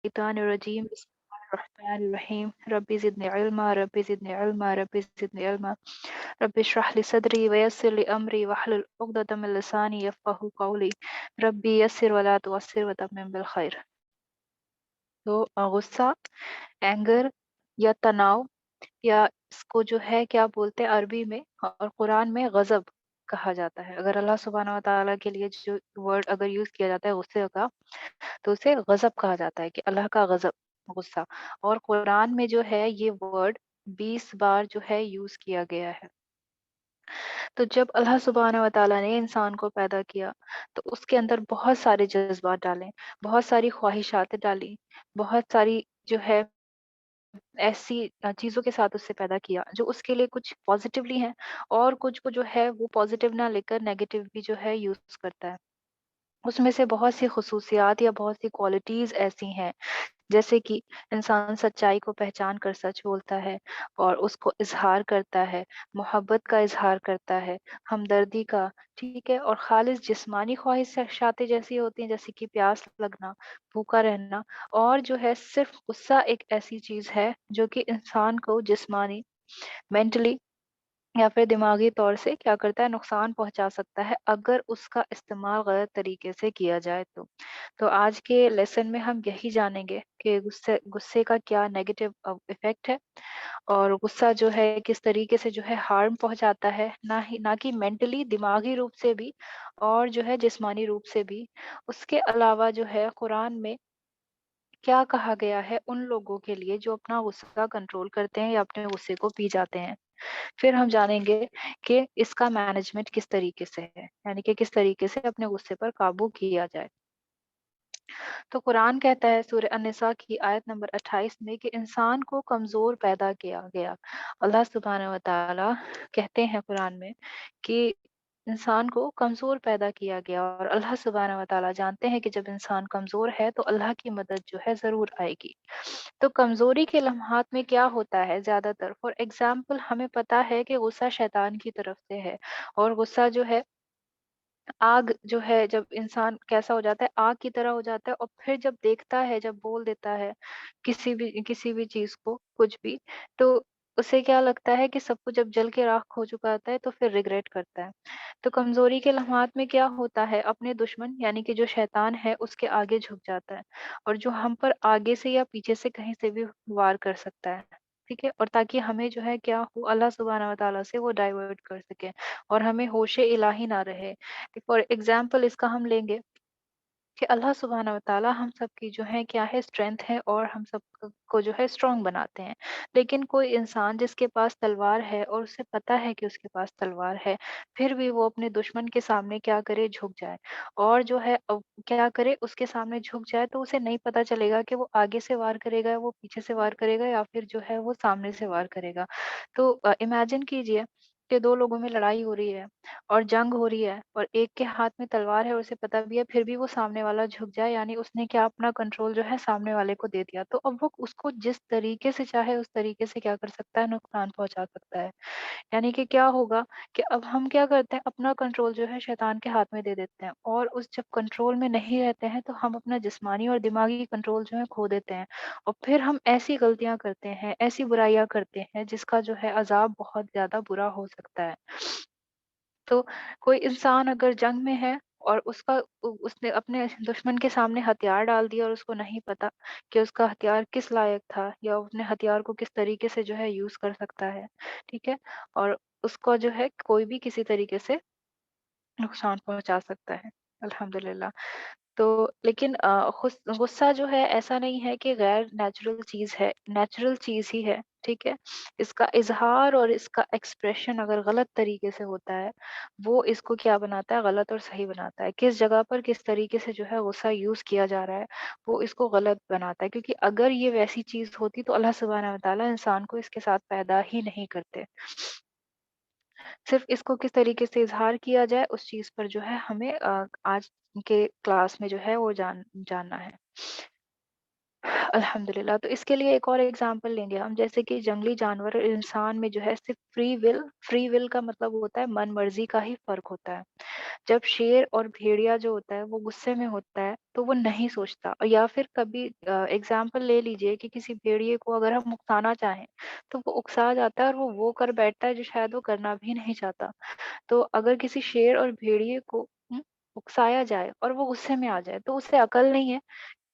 الشیطان الرجیم بسم اللہ الرحمن الرحیم ربی زدنی علما ربی زدنی علما ربی زدنی علما ربی اشرح لی صدری ویسر لی امری واحلل عقدۃ من لسانی یفقهوا قولی ربی یسر ولا تعسر وتمم بالخیر۔ تو غصہ، اینگر یا تناؤ، یا اس کو جو ہے کیا بولتے ہیں عربی میں اور قرآن میں غضب کہا جاتا ہے۔ اگر اللہ سبحانہ و تعالیٰ کے لیے جو ورڈ اگر یوز کیا جاتا ہے غصے کا، تو اسے غضب کہا جاتا ہے، کہ اللہ کا غضب، غصہ۔ اور قرآن میں جو ہے یہ ورڈ 20 بار جو ہے یوز کیا گیا ہے۔ تو جب اللہ سبحانہ و تعالیٰ نے انسان کو پیدا کیا تو اس کے اندر بہت سارے جذبات ڈالیں، بہت ساری خواہشات ڈالیں، بہت ساری جو ہے ایسی چیزوں کے ساتھ اس سے پیدا کیا جو اس کے لیے کچھ پازیٹیولی ہیں، اور کچھ کو جو ہے وہ پازیٹیو نہ لے کر نیگیٹو بھی جو ہے یوز کرتا ہے۔ اس میں سے بہت سی خصوصیات یا بہت سی کوالٹیز ایسی ہیں، جیسے کہ انسان سچائی کو پہچان کر سچ بولتا ہے اور اس کو اظہار کرتا ہے، محبت کا اظہار کرتا ہے، ہمدردی کا، ٹھیک ہے، اور خالص جسمانی خواہشات جیسی ہوتی ہیں، جیسے کہ پیاس لگنا، بھوکا رہنا، اور جو ہے صرف غصہ ایک ایسی چیز ہے جو کہ انسان کو جسمانی، مینٹلی یا پھر دماغی طور سے کیا کرتا ہے، نقصان پہنچا سکتا ہے اگر اس کا استعمال غلط طریقے سے کیا جائے تو آج کے لیسن میں ہم یہی جانیں گے کہ غصے کا کیا نیگیٹو ایفیکٹ ہے، اور غصہ جو ہے کس طریقے سے جو ہے ہارم پہنچاتا ہے، نہ کہ مینٹلی دماغی روپ سے بھی اور جو ہے جسمانی روپ سے بھی۔ اس کے علاوہ جو ہے قرآن میں کیا کہا گیا ہے ان لوگوں کے لیے جو اپنا غصہ کنٹرول کرتے ہیں یا اپنے غصے کو پی جاتے ہیں۔ پھر ہم جانیں گے کہ اس کا مینجمنٹ کس طریقے سے ہے، یعنی کہ کس طریقے سے اپنے غصے پر قابو کیا جائے۔ تو قرآن کہتا ہے سورہ النساء کی آیت نمبر 28 میں کہ انسان کو کمزور پیدا کیا گیا۔ اللہ سبحانہ و تعالیٰ کہتے ہیں قرآن میں کہ انسان کو کمزور پیدا کیا گیا، اور اللہ سبحانہ و تعالیٰ جانتے ہیں کہ جب انسان کمزور ہے تو اللہ کی مدد جو ہے ضرور آئے گی۔ تو کمزوری کے لمحات میں کیا ہوتا ہے زیادہ تر، فار ایگزامپل ہمیں پتا ہے کہ غصہ شیطان کی طرف سے ہے، اور غصہ جو ہے آگ جو ہے، جب انسان کیسا ہو جاتا ہے، آگ کی طرح ہو جاتا ہے، اور پھر جب دیکھتا ہے، جب بول دیتا ہے کسی بھی چیز کو کچھ بھی، تو اسے کیا لگتا ہے کہ سب کچھ جب جل کے راکھ ہو چکا ہوتا ہے تو پھر ریگریٹ کرتا ہے۔ تو کمزوری کے لمحات میں کیا ہوتا ہے، اپنے دشمن یعنی کہ جو شیطان ہے اس کے آگے جھک جاتا ہے، اور جو ہم پر آگے سے یا پیچھے سے کہیں سے بھی وار کر سکتا ہے، ٹھیک ہے، اور تاکہ ہمیں جو ہے کیا ہو، اللہ سبحانہ و تعالیٰ سے وہ ڈائیورٹ کر سکے اور ہمیں ہوش الہی نہ رہے۔ فار ایگزامپل اس کا ہم لیں گے کہ اللہ سبحانہ و تعالیٰ ہم سب کی جو ہے کیا ہے، اسٹرینتھ ہے، اور ہم سب کو جو ہے اسٹرانگ بناتے ہیں۔ لیکن کوئی انسان جس کے پاس تلوار ہے اور اسے پتا ہے کہ اس کے پاس تلوار ہے، پھر بھی وہ اپنے دشمن کے سامنے کیا کرے، جھک جائے، اور جو ہے کیا کرے، اس کے سامنے جھک جائے، تو اسے نہیں پتا چلے گا کہ وہ آگے سے وار کرے گا، وہ پیچھے سے وار کرے گا، یا پھر جو ہے وہ سامنے سے وار کرے گا۔ تو امیجن کیجئے کہ دو لوگوں میں لڑائی ہو رہی ہے اور جنگ ہو رہی ہے، اور ایک کے ہاتھ میں تلوار ہے اور اسے پتہ بھی ہے، پھر بھی وہ سامنے والا جھک جائے، یعنی اس نے کیا اپنا کنٹرول جو ہے سامنے والے کو دے دیا، تو اب وہ اس کو جس طریقے سے چاہے اس طریقے سے کیا کر سکتا ہے، نقصان پہنچا سکتا ہے۔ یعنی کہ کیا ہوگا کہ اب ہم کیا کرتے ہیں، اپنا کنٹرول جو ہے شیطان کے ہاتھ میں دے دیتے ہیں، اور اس جب کنٹرول میں نہیں رہتے ہیں تو ہم اپنا جسمانی اور دماغی کنٹرول جو ہے کھو دیتے ہیں، اور پھر ہم ایسی غلطیاں کرتے ہیں، ایسی برائیاں کرتے ہیں جس کا جو ہے عذاب بہت زیادہ برا ہو سکتا ہے۔ تو کوئی انسان اگر جنگ میں ہے اور اس نے اپنے دشمن کے سامنے ہتھیار ڈال دیا، اور اس کو نہیں پتا کہ اس کا ہتھیار کس لائق تھا، یا وہ اپنے ہتھیار کو کس طریقے سے جو ہے یوز کر سکتا ہے، ٹھیک ہے، اور اس کو جو ہے کوئی بھی کسی طریقے سے نقصان پہنچا سکتا ہے، الحمدللہ۔ تو لیکن غصہ جو ہے ایسا نہیں ہے کہ غیر نیچرل چیز ہے، نیچرل چیز ہی ہے، ٹھیک ہے۔ اس کا اظہار اور اس کا ایکسپریشن اگر غلط طریقے سے ہوتا ہے، وہ اس کو کیا بناتا ہے، غلط اور صحیح بناتا ہے۔ کس جگہ پر کس طریقے سے جو ہے غصہ یوز کیا جا رہا ہے، وہ اس کو غلط بناتا ہے، کیونکہ اگر یہ ویسی چیز ہوتی تو اللہ سبحانہ و تعالیٰ انسان کو اس کے ساتھ پیدا ہی نہیں کرتے۔ صرف اس کو کس طریقے سے اظہار کیا جائے اس چیز پر جو ہے ہمیں آج کے کلاس میں جو ہے وہ جاننا ہے، الحمدللہ۔ تو اس کے لیے ایک اور ایگزامپل لیں گے ہم، جیسے کہ جنگلی جانور اور انسان میں جو ہے صرف فری ول کا مطلب ہوتا ہے من مرضی کا ہی فرق ہوتا ہے۔ جب شیر اور بھیڑیا جو ہوتا ہے وہ غصے میں ہوتا ہے تو وہ نہیں سوچتا، اور یا پھر کبھی اگزامپل لے لیجئے کہ کسی بھیڑیے کو اگر ہم اکسانا چاہیں تو وہ اکسا جاتا ہے اور وہ کر بیٹھتا ہے جو شاید وہ کرنا بھی نہیں چاہتا۔ تو اگر کسی شیر اور بھیڑیے کو اکسایا جائے اور وہ غصے میں آ جائے تو اسے عقل نہیں ہے،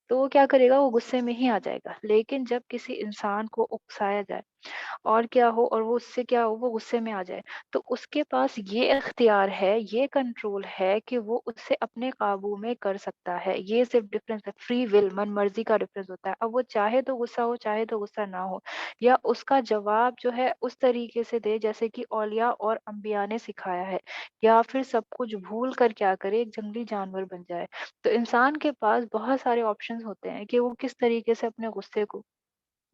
تو وہ کیا کرے گا، وہ غصے میں ہی آ جائے گا۔ لیکن جب کسی انسان کو اکسایا جائے اور کیا ہو، اور وہ اس سے کیا ہو، وہ غصے میں آ جائے، تو اس کے پاس یہ اختیار ہے، یہ کنٹرول ہے کہ وہ اس سے اپنے قابو میں کر سکتا ہے۔ یہ صرف ڈفرینس ہے، فری ول، من مرضی کا ڈفرینس ہوتا ہے۔ اب وہ چاہے تو غصہ ہو، چاہے تو غصہ نہ ہو، یا اس کا جواب جو ہے اس طریقے سے دے جیسے کہ اولیاء اور انبیاء نے سکھایا ہے، یا پھر سب کچھ بھول کر کیا کرے، ایک جنگلی جانور بن جائے۔ تو انسان کے پاس بہت سارے آپشنز ہوتے ہیں کہ وہ کس طریقے سے اپنے غصے کو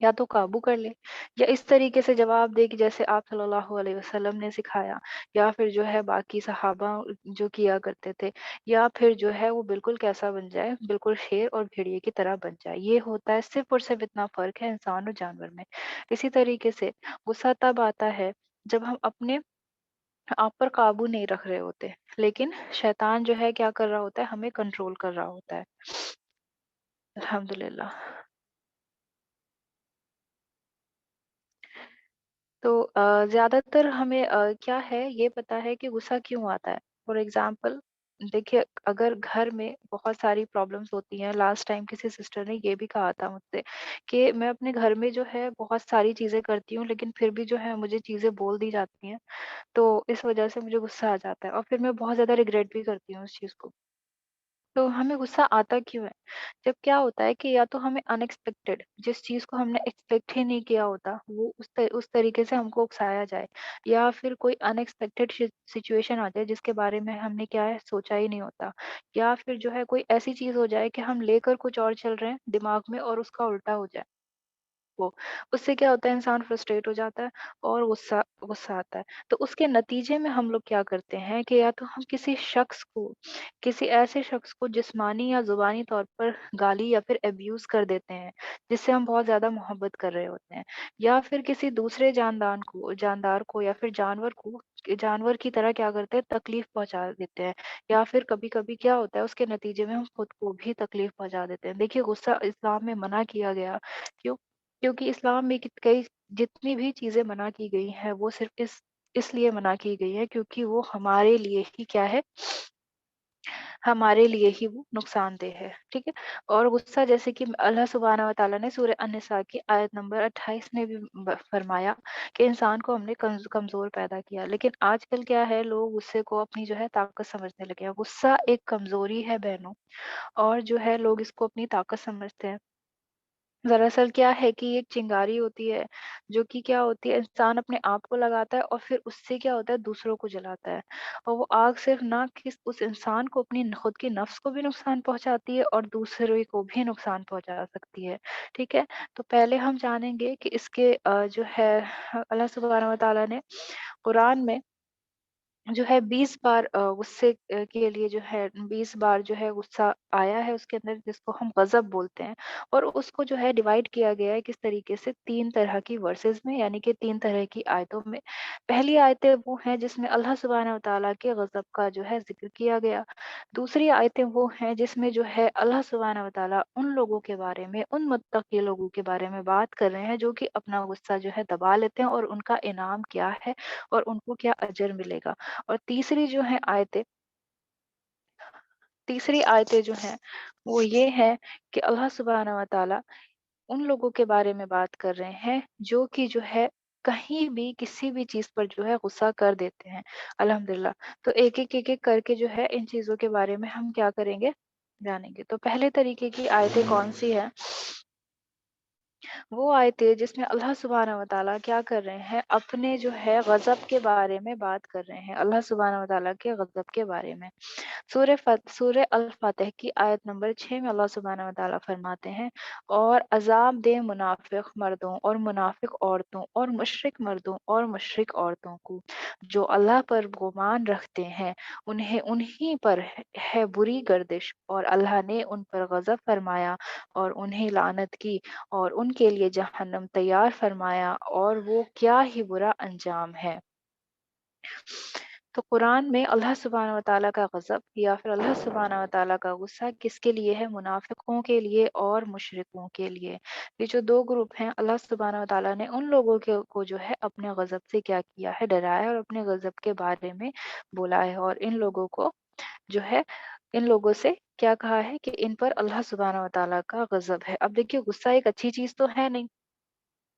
یا تو قابو کر لے، یا اس طریقے سے جواب دے کہ جیسے آپ صلی اللہ علیہ وسلم نے سکھایا، یا پھر جو ہے باقی صحابہ جو کیا کرتے تھے، یا پھر جو ہے وہ بالکل کیسا بن جائے، بالکل شیر اور بھیڑیے کی طرح بن جائے۔ یہ ہوتا ہے صرف اور صرف، اتنا فرق ہے انسان اور جانور میں۔ اسی طریقے سے غصہ تب آتا ہے جب ہم اپنے آپ پر قابو نہیں رکھ رہے ہوتے، لیکن شیطان جو ہے کیا کر رہا ہوتا ہے، ہمیں کنٹرول کر رہا ہوتا ہے۔ الحمدللہ۔ تو زیادہ تر ہمیں کیا ہے یہ پتا ہے کہ غصہ کیوں آتا ہے۔ فار ایگزامپل دیکھیے، اگر گھر میں بہت ساری پرابلمس ہوتی ہیں، لاسٹ ٹائم کسی سسٹر نے یہ بھی کہا تھا مجھ سے کہ میں اپنے گھر میں جو ہے بہت ساری چیزیں کرتی ہوں، لیکن پھر بھی جو ہے مجھے چیزیں بول دی جاتی ہیں، تو اس وجہ سے مجھے غصہ آ جاتا ہے، اور پھر میں بہت زیادہ ریگریٹ بھی کرتی ہوں اس چیز کو۔ تو ہمیں غصہ آتا کیوں ہے؟ جب کیا ہوتا ہے کہ یا تو ہمیں ان ایکسپیکٹڈ، جس چیز کو ہم نے ایکسپیکٹ ہی نہیں کیا ہوتا، وہ اس طریقے سے ہم کو اکسایا جائے، یا پھر کوئی ان ایکسپیکٹڈ سچویشن آ جائے جس کے بارے میں ہم نے کیا ہے سوچا ہی نہیں ہوتا، یا پھر جو ہے کوئی ایسی چیز ہو جائے کہ ہم لے کر کچھ اور چل رہے ہیں دماغ میں اور اس کا الٹا ہو جائے، وہ اس سے کیا ہوتا ہے، انسان فرسٹریٹ ہو جاتا ہے اور غصہ غصہ آتا ہے۔ تو اس کے نتیجے میں ہم لوگ کیا کرتے ہیں کہ یا تو ہم کسی شخص کو، کسی ایسے شخص کو جسمانی یا زبانی طور پر گالی یا پھر ابیوز کر دیتے ہیں جس سے ہم بہت زیادہ محبت کر رہے ہوتے ہیں، یا پھر کسی دوسرے جاندار کو یا پھر جانور کو جانور کی طرح کیا کرتے ہیں، تکلیف پہنچا دیتے ہیں، یا پھر کبھی کبھی کیا ہوتا ہے اس کے نتیجے میں ہم خود کو بھی تکلیف پہنچا دیتے ہیں۔ دیکھیے، غصہ اسلام میں منع کیا گیا، کیوں؟ کیونکہ اسلام میں کئی جتنی بھی چیزیں منع کی گئی ہیں وہ صرف اس لیے منع کی گئی ہے کیونکہ وہ ہمارے لیے ہی کیا ہے، ہمارے لیے ہی وہ نقصان دہ ہے، ٹھیک ہے۔ اور غصہ جیسے کہ اللہ سبحانہ و تعالیٰ نے سورہ النساء کی آیت نمبر 28 میں بھی فرمایا کہ انسان کو ہم نے کمزور پیدا کیا، لیکن آج کل کیا ہے، لوگ غصے کو اپنی جو ہے طاقت سمجھنے لگے ہیں۔ غصہ ایک کمزوری ہے بہنوں، اور جو ہے لوگ اس کو اپنی طاقت سمجھتے ہیں۔ دراصل کیا ہے کہ ایک چنگاری ہوتی ہے جو کہ کیا ہوتی ہے، انسان اپنے آپ کو لگاتا ہے اور پھر اس سے کیا ہوتا ہے، دوسروں کو جلاتا ہے، اور وہ آگ صرف نہ اس انسان کو، اپنی خود کی نفس کو بھی نقصان پہنچاتی ہے اور دوسرے کو بھی نقصان پہنچا سکتی ہے، ٹھیک ہے۔ تو پہلے ہم جانیں گے کہ اس کے جو ہے اللہ سبحانہ و تعالیٰ نے قرآن میں جو ہے 20 بار غصے کے لیے جو ہے 20 بار جو ہے غصہ آیا ہے اس کے اندر، جس کو ہم غضب بولتے ہیں، اور اس کو جو ہے ڈیوائڈ کیا گیا ہے کس طریقے سے، 3 طرح کی ورسز میں، یعنی کہ 3 طرح کی آیتوں میں۔ پہلی آیتیں وہ ہیں جس میں اللہ سبحانہ و تعالیٰ کے غضب کا جو ہے ذکر کیا گیا۔ دوسری آیتیں وہ ہیں جس میں جو ہے اللہ سبحانہ و تعالیٰ ان لوگوں کے بارے میں، ان متقی لوگوں کے بارے میں بات کر رہے ہیں جو کہ اپنا غصہ جو ہے دبا لیتے ہیں، اور ان کا انعام کیا ہے اور ان کو کیا اجر ملے گا۔ اور تیسری آیتیں جو ہیں وہ یہ ہے کہ اللہ سبحانہ و تعالیٰ ان لوگوں کے بارے میں بات کر رہے ہیں جو کہ جو ہے کہیں بھی کسی بھی چیز پر جو ہے غصہ کر دیتے ہیں۔ الحمدللہ۔ تو ایک ایک کر کے جو ہے ان چیزوں کے بارے میں ہم کیا کریں گے، جانیں گے۔ تو پہلے طریقے کی آیتیں کون سی ہے؟ وہ آیتیں جس میں اللہ سبحانہ و تعالیٰ کیا کر رہے ہیں، اپنے جو ہے غضب کے بارے میں بات کر رہے ہیں، اللہ سبحانہ و تعالیٰ کے غضب کے بارے میں۔ سورہ الفاتح کی آیت نمبر 6 میں اللہ سبحانہ و تعالیٰ فرماتے ہیں، اور عذاب دے منافق مردوں اور منافق عورتوں اور مشرک مردوں اور مشرک عورتوں کو جو اللہ پر گمان رکھتے ہیں، انہیں پر ہے بری گردش، اور اللہ نے ان پر غضب فرمایا اور انہیں لعنت کی، اور ان کے لیے جہنم تیار فرمایا، اور وہ کیا ہی برا انجام ہے۔ तो कुरान में अल्लाह सुब्हानहू व तआला का गज़ब या फिर अल्लाह सुब्हानहू व तआला का गुस्सा किसके लिए है? मुनाफ़िकों के लिए और मुशरिकों के लिए। ये जो 2 ग्रुप हैं, अल्लाह सुब्हानहू व तआला ने उन लोगों के को जो है अपने गज़ब से क्या किया है? डराया है और अपने गज़ब के बारे में बोला है, और इन लोगों को जो है, इन लोगों से क्या कहा है कि इन पर अल्लाह सुब्हानहू व तआला का गज़ब है। अब देखिए, गुस्सा एक अच्छी चीज़ तो है नहीं।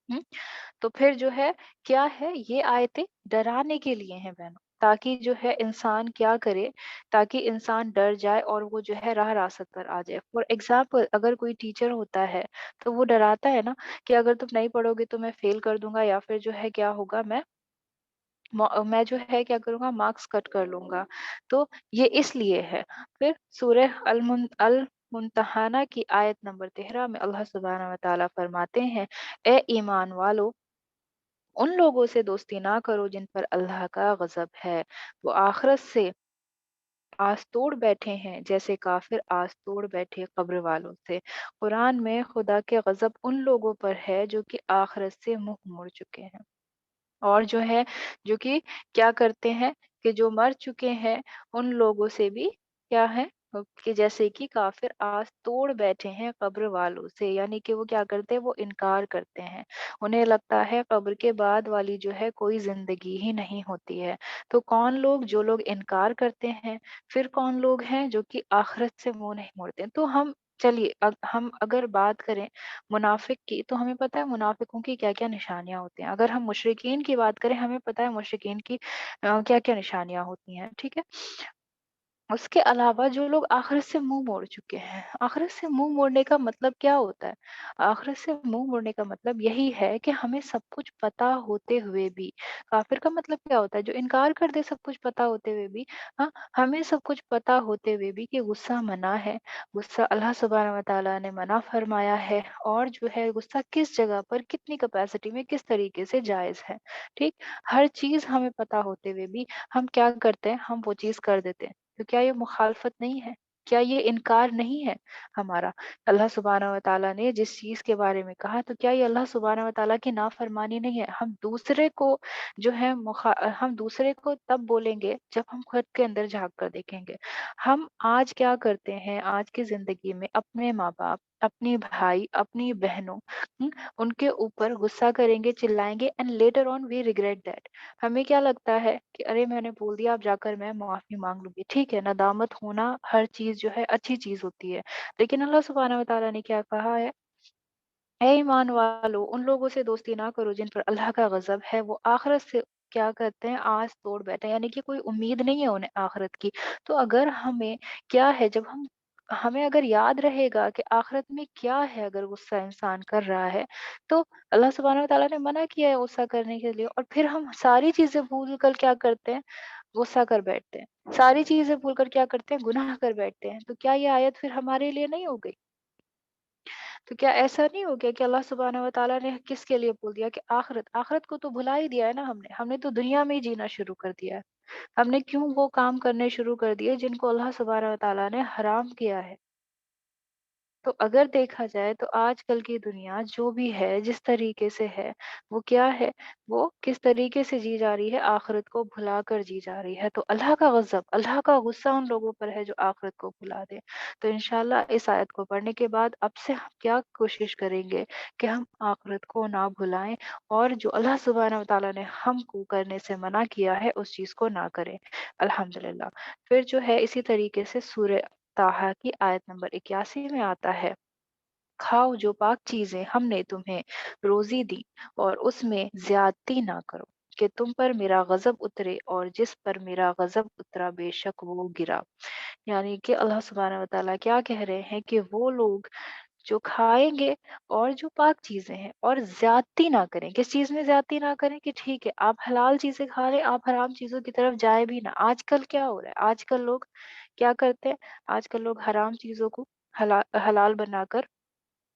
हुँ? तो फिर जो है, क्या है, ये आयतें डराने के लिए हैं बहनों, ताकि जो है इंसान क्या करे, ताकि इंसान डर जाए और वो जो है राह रास्त पर आ जाए। फॉर एग्जाम्पल, अगर कोई टीचर होता है तो वो डराता है ना कि अगर तुम नहीं पढ़ोगे तो मैं फेल कर दूंगा, या फिर जो है क्या होगा, मैं जो है क्या करूंगा, मार्क्स कट कर लूंगा। तो ये इसलिए है। फिर सूरह अल मुमतहाना की आयत नंबर 13 में अल्लाह सुब्हानहू व तआला फरमाते हैं, ए ईमान वालो, उन लोगों से दोस्ती ना करो जिन पर अल्लाह का गज़ब है। वो आखिरत से आस तोड़ बैठे हैं, जैसे काफिर आस तोड़ बैठे कब्र वालों से। कुरान में खुदा के गज़ब उन लोगों पर है जो कि आखिरत से मुंह मोड़ चुके हैं, और जो है, जो कि क्या करते हैं, कि जो मर चुके हैं उन लोगों से भी क्या है, कि जैसे कि काफिर आस तोड़ बैठे हैं कब्र वालों से, यानी कि वो क्या करते हैं, वो इनकार करते हैं। उन्हें लगता है कब्र के बाद वाली जो है कोई जिंदगी ही नहीं होती है। तो कौन लोग, जो लोग इनकार करते हैं। फिर कौन लोग हैं जो कि आखिरत से मुंह नहीं मोड़ते हैं। तो हम, चलिए, हम अगर बात करें मुनाफिक की, तो हमें पता है मुनाफिकों की क्या क्या निशानियां होती हैं। अगर हम मुशरिकीन की बात करें, हमें पता है मुशरिकीन की क्या क्या निशानियां होती हैं, ठीक है। उसके अलावा जो लोग आखिरत से मुंह मोड़ चुके हैं, आखिरत से मुंह मोड़ने का मतलब क्या होता है? आखिरत से मुंह मोड़ने का मतलब यही है कि हमें सब कुछ पता होते हुए भी, काफिर का मतलब क्या होता है, जो इनकार कर दे सब कुछ पता होते हुए भी। हाँ, हमें सब कुछ पता होते हुए भी कि गुस्सा मना है, गुस्सा अल्लाह सुब्हानहू व तआला ने मना फरमाया है, और जो है गुस्सा किस जगह पर, कितनी कैपेसिटी में, किस तरीके से जायज है। ठीक, हर चीज हमें पता होते हुए भी हम क्या करते हैं, हम वो चीज कर देते हैं। तो क्या ये मुखालफत नहीं है? क्या ये इनकार नहीं है हमारा? अल्लाह सुब्हानहू व तआला ने जिस चीज़ के बारे में कहा, तो क्या ये अल्लाह सुब्हानहू व तआला की नाफरमानी नहीं है? हम दूसरे को तब बोलेंगे जब हम खुद के अंदर झाँक कर देखेंगे। हम आज क्या करते हैं, आज की ज़िंदगी में अपने माँ-बाप, अपने भाई, अपनी बहनों, हुँ, उनके ऊपर गुस्सा करेंगे, चिल्लाएँगे, and later on we regret that. हमें क्या लगता है कि अरे मैंने बोल दिया, अब जाकर मैं माफ़ी माँग लूँगी। ठीक है, नदामत होना हर चीज़ जो है अच्छी चीज़ होती है। लेकिन अल्लाह सुब्हानहू व तआला ने क्या कहा है, ऐ ईमान वालों, उन लोगों से दोस्ती ना करो जिन पर अल्लाह का गज़ब है। वो आखिरत से क्या करते हैं, आस तोड़ बैठे हैं, यानी कि कोई उम्मीद नहीं है उन्हें आखिरत की। तो अगर हमें क्या है, जब हम हमें अगर याद रहेगा कि आखिरत में क्या है, अगर गुस्सा इंसान कर रहा है, तो अल्लाह सुब्हानहू व तआला ने मना किया है गुस्सा करने के लिए, और फिर हम सारी चीज़ें भूल कर क्या करते हैं, गुस्सा कर बैठते हैं। सारी चीज़ें भूल कर क्या करते हैं, गुनाह कर बैठते हैं। तो क्या ये आयत फिर हमारे लिए नहीं हो गई? तो क्या ऐसा नहीं हो गया कि अल्लाह सुब्हानहू व तआला ने किसके लिए बोल दिया कि आखिरत, आखिरत को तो भुला ही दिया है ना हमने। हमने तो दुनिया में ही जीना शुरू कर दिया है। हमने क्यों वो काम करने शुरू कर दिए जिनको अल्लाह सुब्हानहू व तआला ने हराम किया है। तो अगर देखा जाए तो आजकल की दुनिया जो भी है, जिस तरीके से है, वो क्या है, वो किस तरीके से जी जा रही है, आखिरत को भुला कर जी जा रही है। तो अल्लाह का गज़ब, अल्लाह का गुस्सा उन लोगों पर है जो आखिरत को भुला दे। तो इंशाल्लाह इस आयत को पढ़ने के बाद अब से हम क्या कोशिश करेंगे कि हम आखिरत को ना भुलाएं, और जो अल्लाह सुब्हानहू व तआला ने हमको करने से मना किया है उस चीज़ को ना करें। अल्हम्दुलिल्लाह। फिर जो है इसी तरीके से सूरह ताहा की आयत नंबर 81 में आता है, खाओ जो पाक चीजें हमने तुम्हें रोजी दी, और उसमें ज्यादती ना करो, कि तुम पर मेरा गजब उतरे, और जिस पर मेरा गजब उतरा बेशक वो गिरा। यानी कि अल्लाह सुब्हानहू व तआला क्या कह रहे हैं कि वो लोग जो खाएंगे और जो पाक चीजें हैं, और ज्यादती ना करें। किस चीज में ज्यादती ना करें, कि ठीक है आप हलाल चीजें खा रहे, आप हराम चीजों की तरफ जाए भी ना। आजकल क्या हो रहा है, आजकल लोग क्या करते हैं, आजकल लोग हराम चीजों को हलाल बनाकर,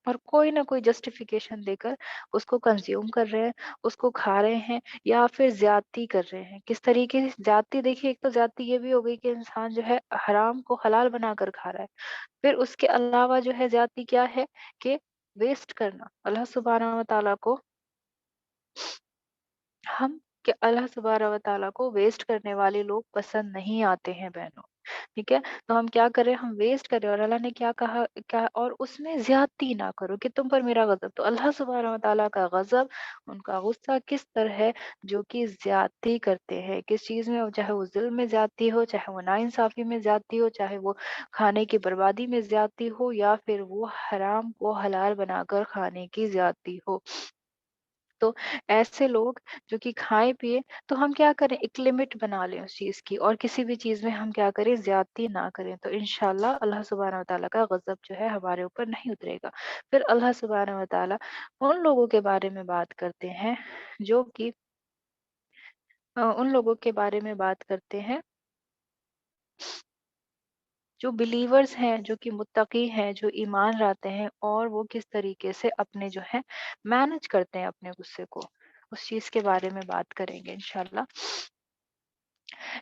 और कोई ना कोई जस्टिफिकेशन देकर उसको कंज्यूम कर रहे हैं, उसको खा रहे हैं, या फिर ज्यादती कर रहे हैं। किस तरीके से ज्यादती, देखिए, एक तो ज्यादती ये भी हो गई कि इंसान जो है हराम को हलाल बनाकर खा रहा है। फिर उसके अलावा जो है ज्यादती क्या है, कि वेस्ट करना। अल्लाह सुब्हानहू व तआला को हम کہ اللہ सुबहाना व तआला को वेस्ट करने वाले लोग पसंद नहीं आते हैं बहनों। ठीक है, तो हम क्या करें, हम वेस्ट करें, और अल्लाह ने क्या कहा, क्या, और उसमें ज्यादती ना करो कि तुम पर मेरा गजब। तो अल्लाह सुबहाना व तआला का गजब, उनका गुस्सा किस तरह है, जो कि ज्यादती करते हैं किस चीज में, चाहे वो जुल्म में ज्यादती हो, चाहे वो नाइंसाफी में ज्यादती हो, चाहे वो खाने की बर्बादी में ज्यादती हो, या फिर वो हराम को हलाल बनाकर खाने की ज्यादती हो। तो ऐसे लोग जो कि खाएं पिए, तो हम क्या करें, एक लिमिट बना लें उस चीज की, और किसी भी चीज में हम क्या करें, ज्यादती ना करें, तो इंशाल्लाह अल्लाह सुबहाना व तआला का गजब जो है हमारे ऊपर नहीं उतरेगा। फिर अल्लाह सुबहाना व तआला उन लोगों के बारे में बात करते हैं जो कि उन लोगों के बारे में बात करते हैं जो बिलीवर्स हैं, जो कि मुत्तकी हैं, जो ईमान लाते हैं, और वो किस तरीके से अपने जो है मैनेज करते हैं अपने गुस्से को, उस चीज के बारे में बात करेंगे इंशाल्लाह।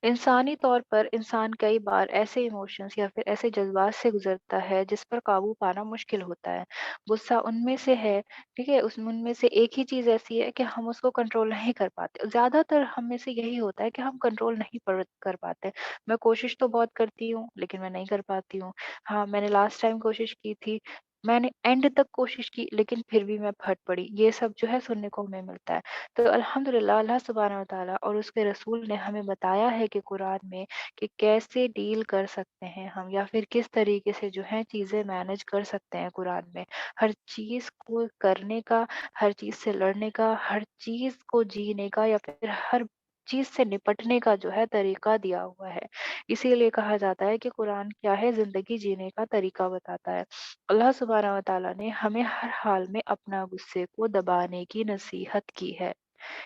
इंसानी तौर पर इंसान कई बार ऐसे इमोशंस या फिर ऐसे जज्बात से गुजरता है जिस पर काबू पाना मुश्किल होता है। गुस्सा उनमें से है, ठीक है, उस उनमें से एक ही चीज ऐसी है कि हम उसको कंट्रोल नहीं कर पाते। ज्यादातर हम में से यही होता है कि हम कंट्रोल नहीं कर पाते। मैं कोशिश तो बहुत करती हूँ लेकिन मैं नहीं कर पाती हूँ। हाँ, मैंने लास्ट टाइम कोशिश की थी, मैंने एंड तक कोशिश की, लेकिन फिर भी मैं फट पड़ी। ये सब जो है सुनने को हमें मिलता है। तो अल्हम्दुलिल्लाह अल्लाह सुब्हानहू व तआला और उसके रसूल ने हमें बताया है कि कुरान में, कि कैसे डील कर सकते हैं हम, या फिर किस तरीके से जो है चीज़ें मैनेज कर सकते हैं कुरान में। हर चीज़ को करने का, हर चीज़ से लड़ने का, हर चीज़ को जीने का, या फिर हर चीज़ से निपटने का जो है तरीका दिया हुआ है। इसीलिए कहा जाता है कि कुरान क्या है, ज़िंदगी जीने का तरीका बताता है। अल्लाह सुब्हानहू व तआला ने हमें हर हाल में अपना गुस्से को दबाने की नसीहत की है।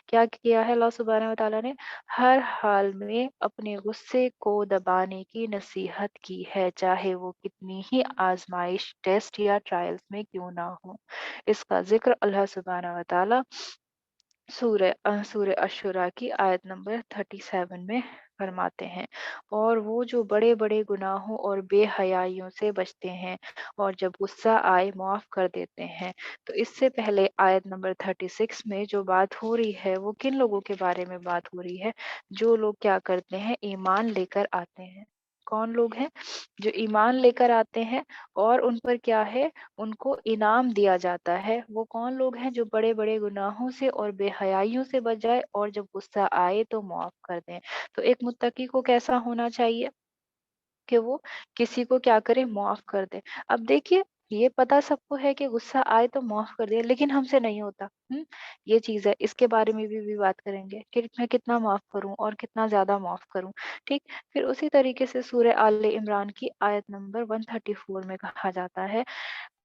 क्या किया है अल्लाह सुब्हानहू व तआला ने? हर हाल में अपने गुस्से को दबाने की नसीहत की है, चाहे वो कितनी ही आजमाइश, टेस्ट या ट्रायल्स में क्यों ना हो। इसका ज़िक्र अल्लाह सुब्हानहू व तआला सूरह अशुरा की आयत नंबर 37 में फरमाते हैं। और वो जो बड़े बड़े गुनाहों और बेहयाइयों से बचते हैं, और जब गुस्सा आए माफ कर देते हैं। तो इससे पहले आयत नंबर 36 में जो बात हो रही है, वो किन लोगों के बारे में बात हो रही है? जो लोग क्या करते हैं, ईमान लेकर आते हैं। कौन लोग हैं? जो ईमान लेकर आते हैं, और उन पर क्या है, उनको इनाम दिया जाता है। वो कौन लोग हैं? जो बड़े बड़े गुनाहों से और बेहयाइयों से बच जाए, और जब गुस्सा आए तो माफ कर दें। तो एक मुत्तकी को कैसा होना चाहिए कि वो किसी को क्या करे, माफ कर दे। अब देखिए, ये पता सबको है कि गुस्सा आए तो माफ कर दे, लेकिन हमसे नहीं होता। ये चीज है, इसके बारे में भी बात करेंगे कि मैं कितना माफ करूं और कितना ज्यादा माफ करूं। ठीक। फिर उसी तरीके से सूरह आले इमरान की आयत नंबर 134 में कहा जाता है,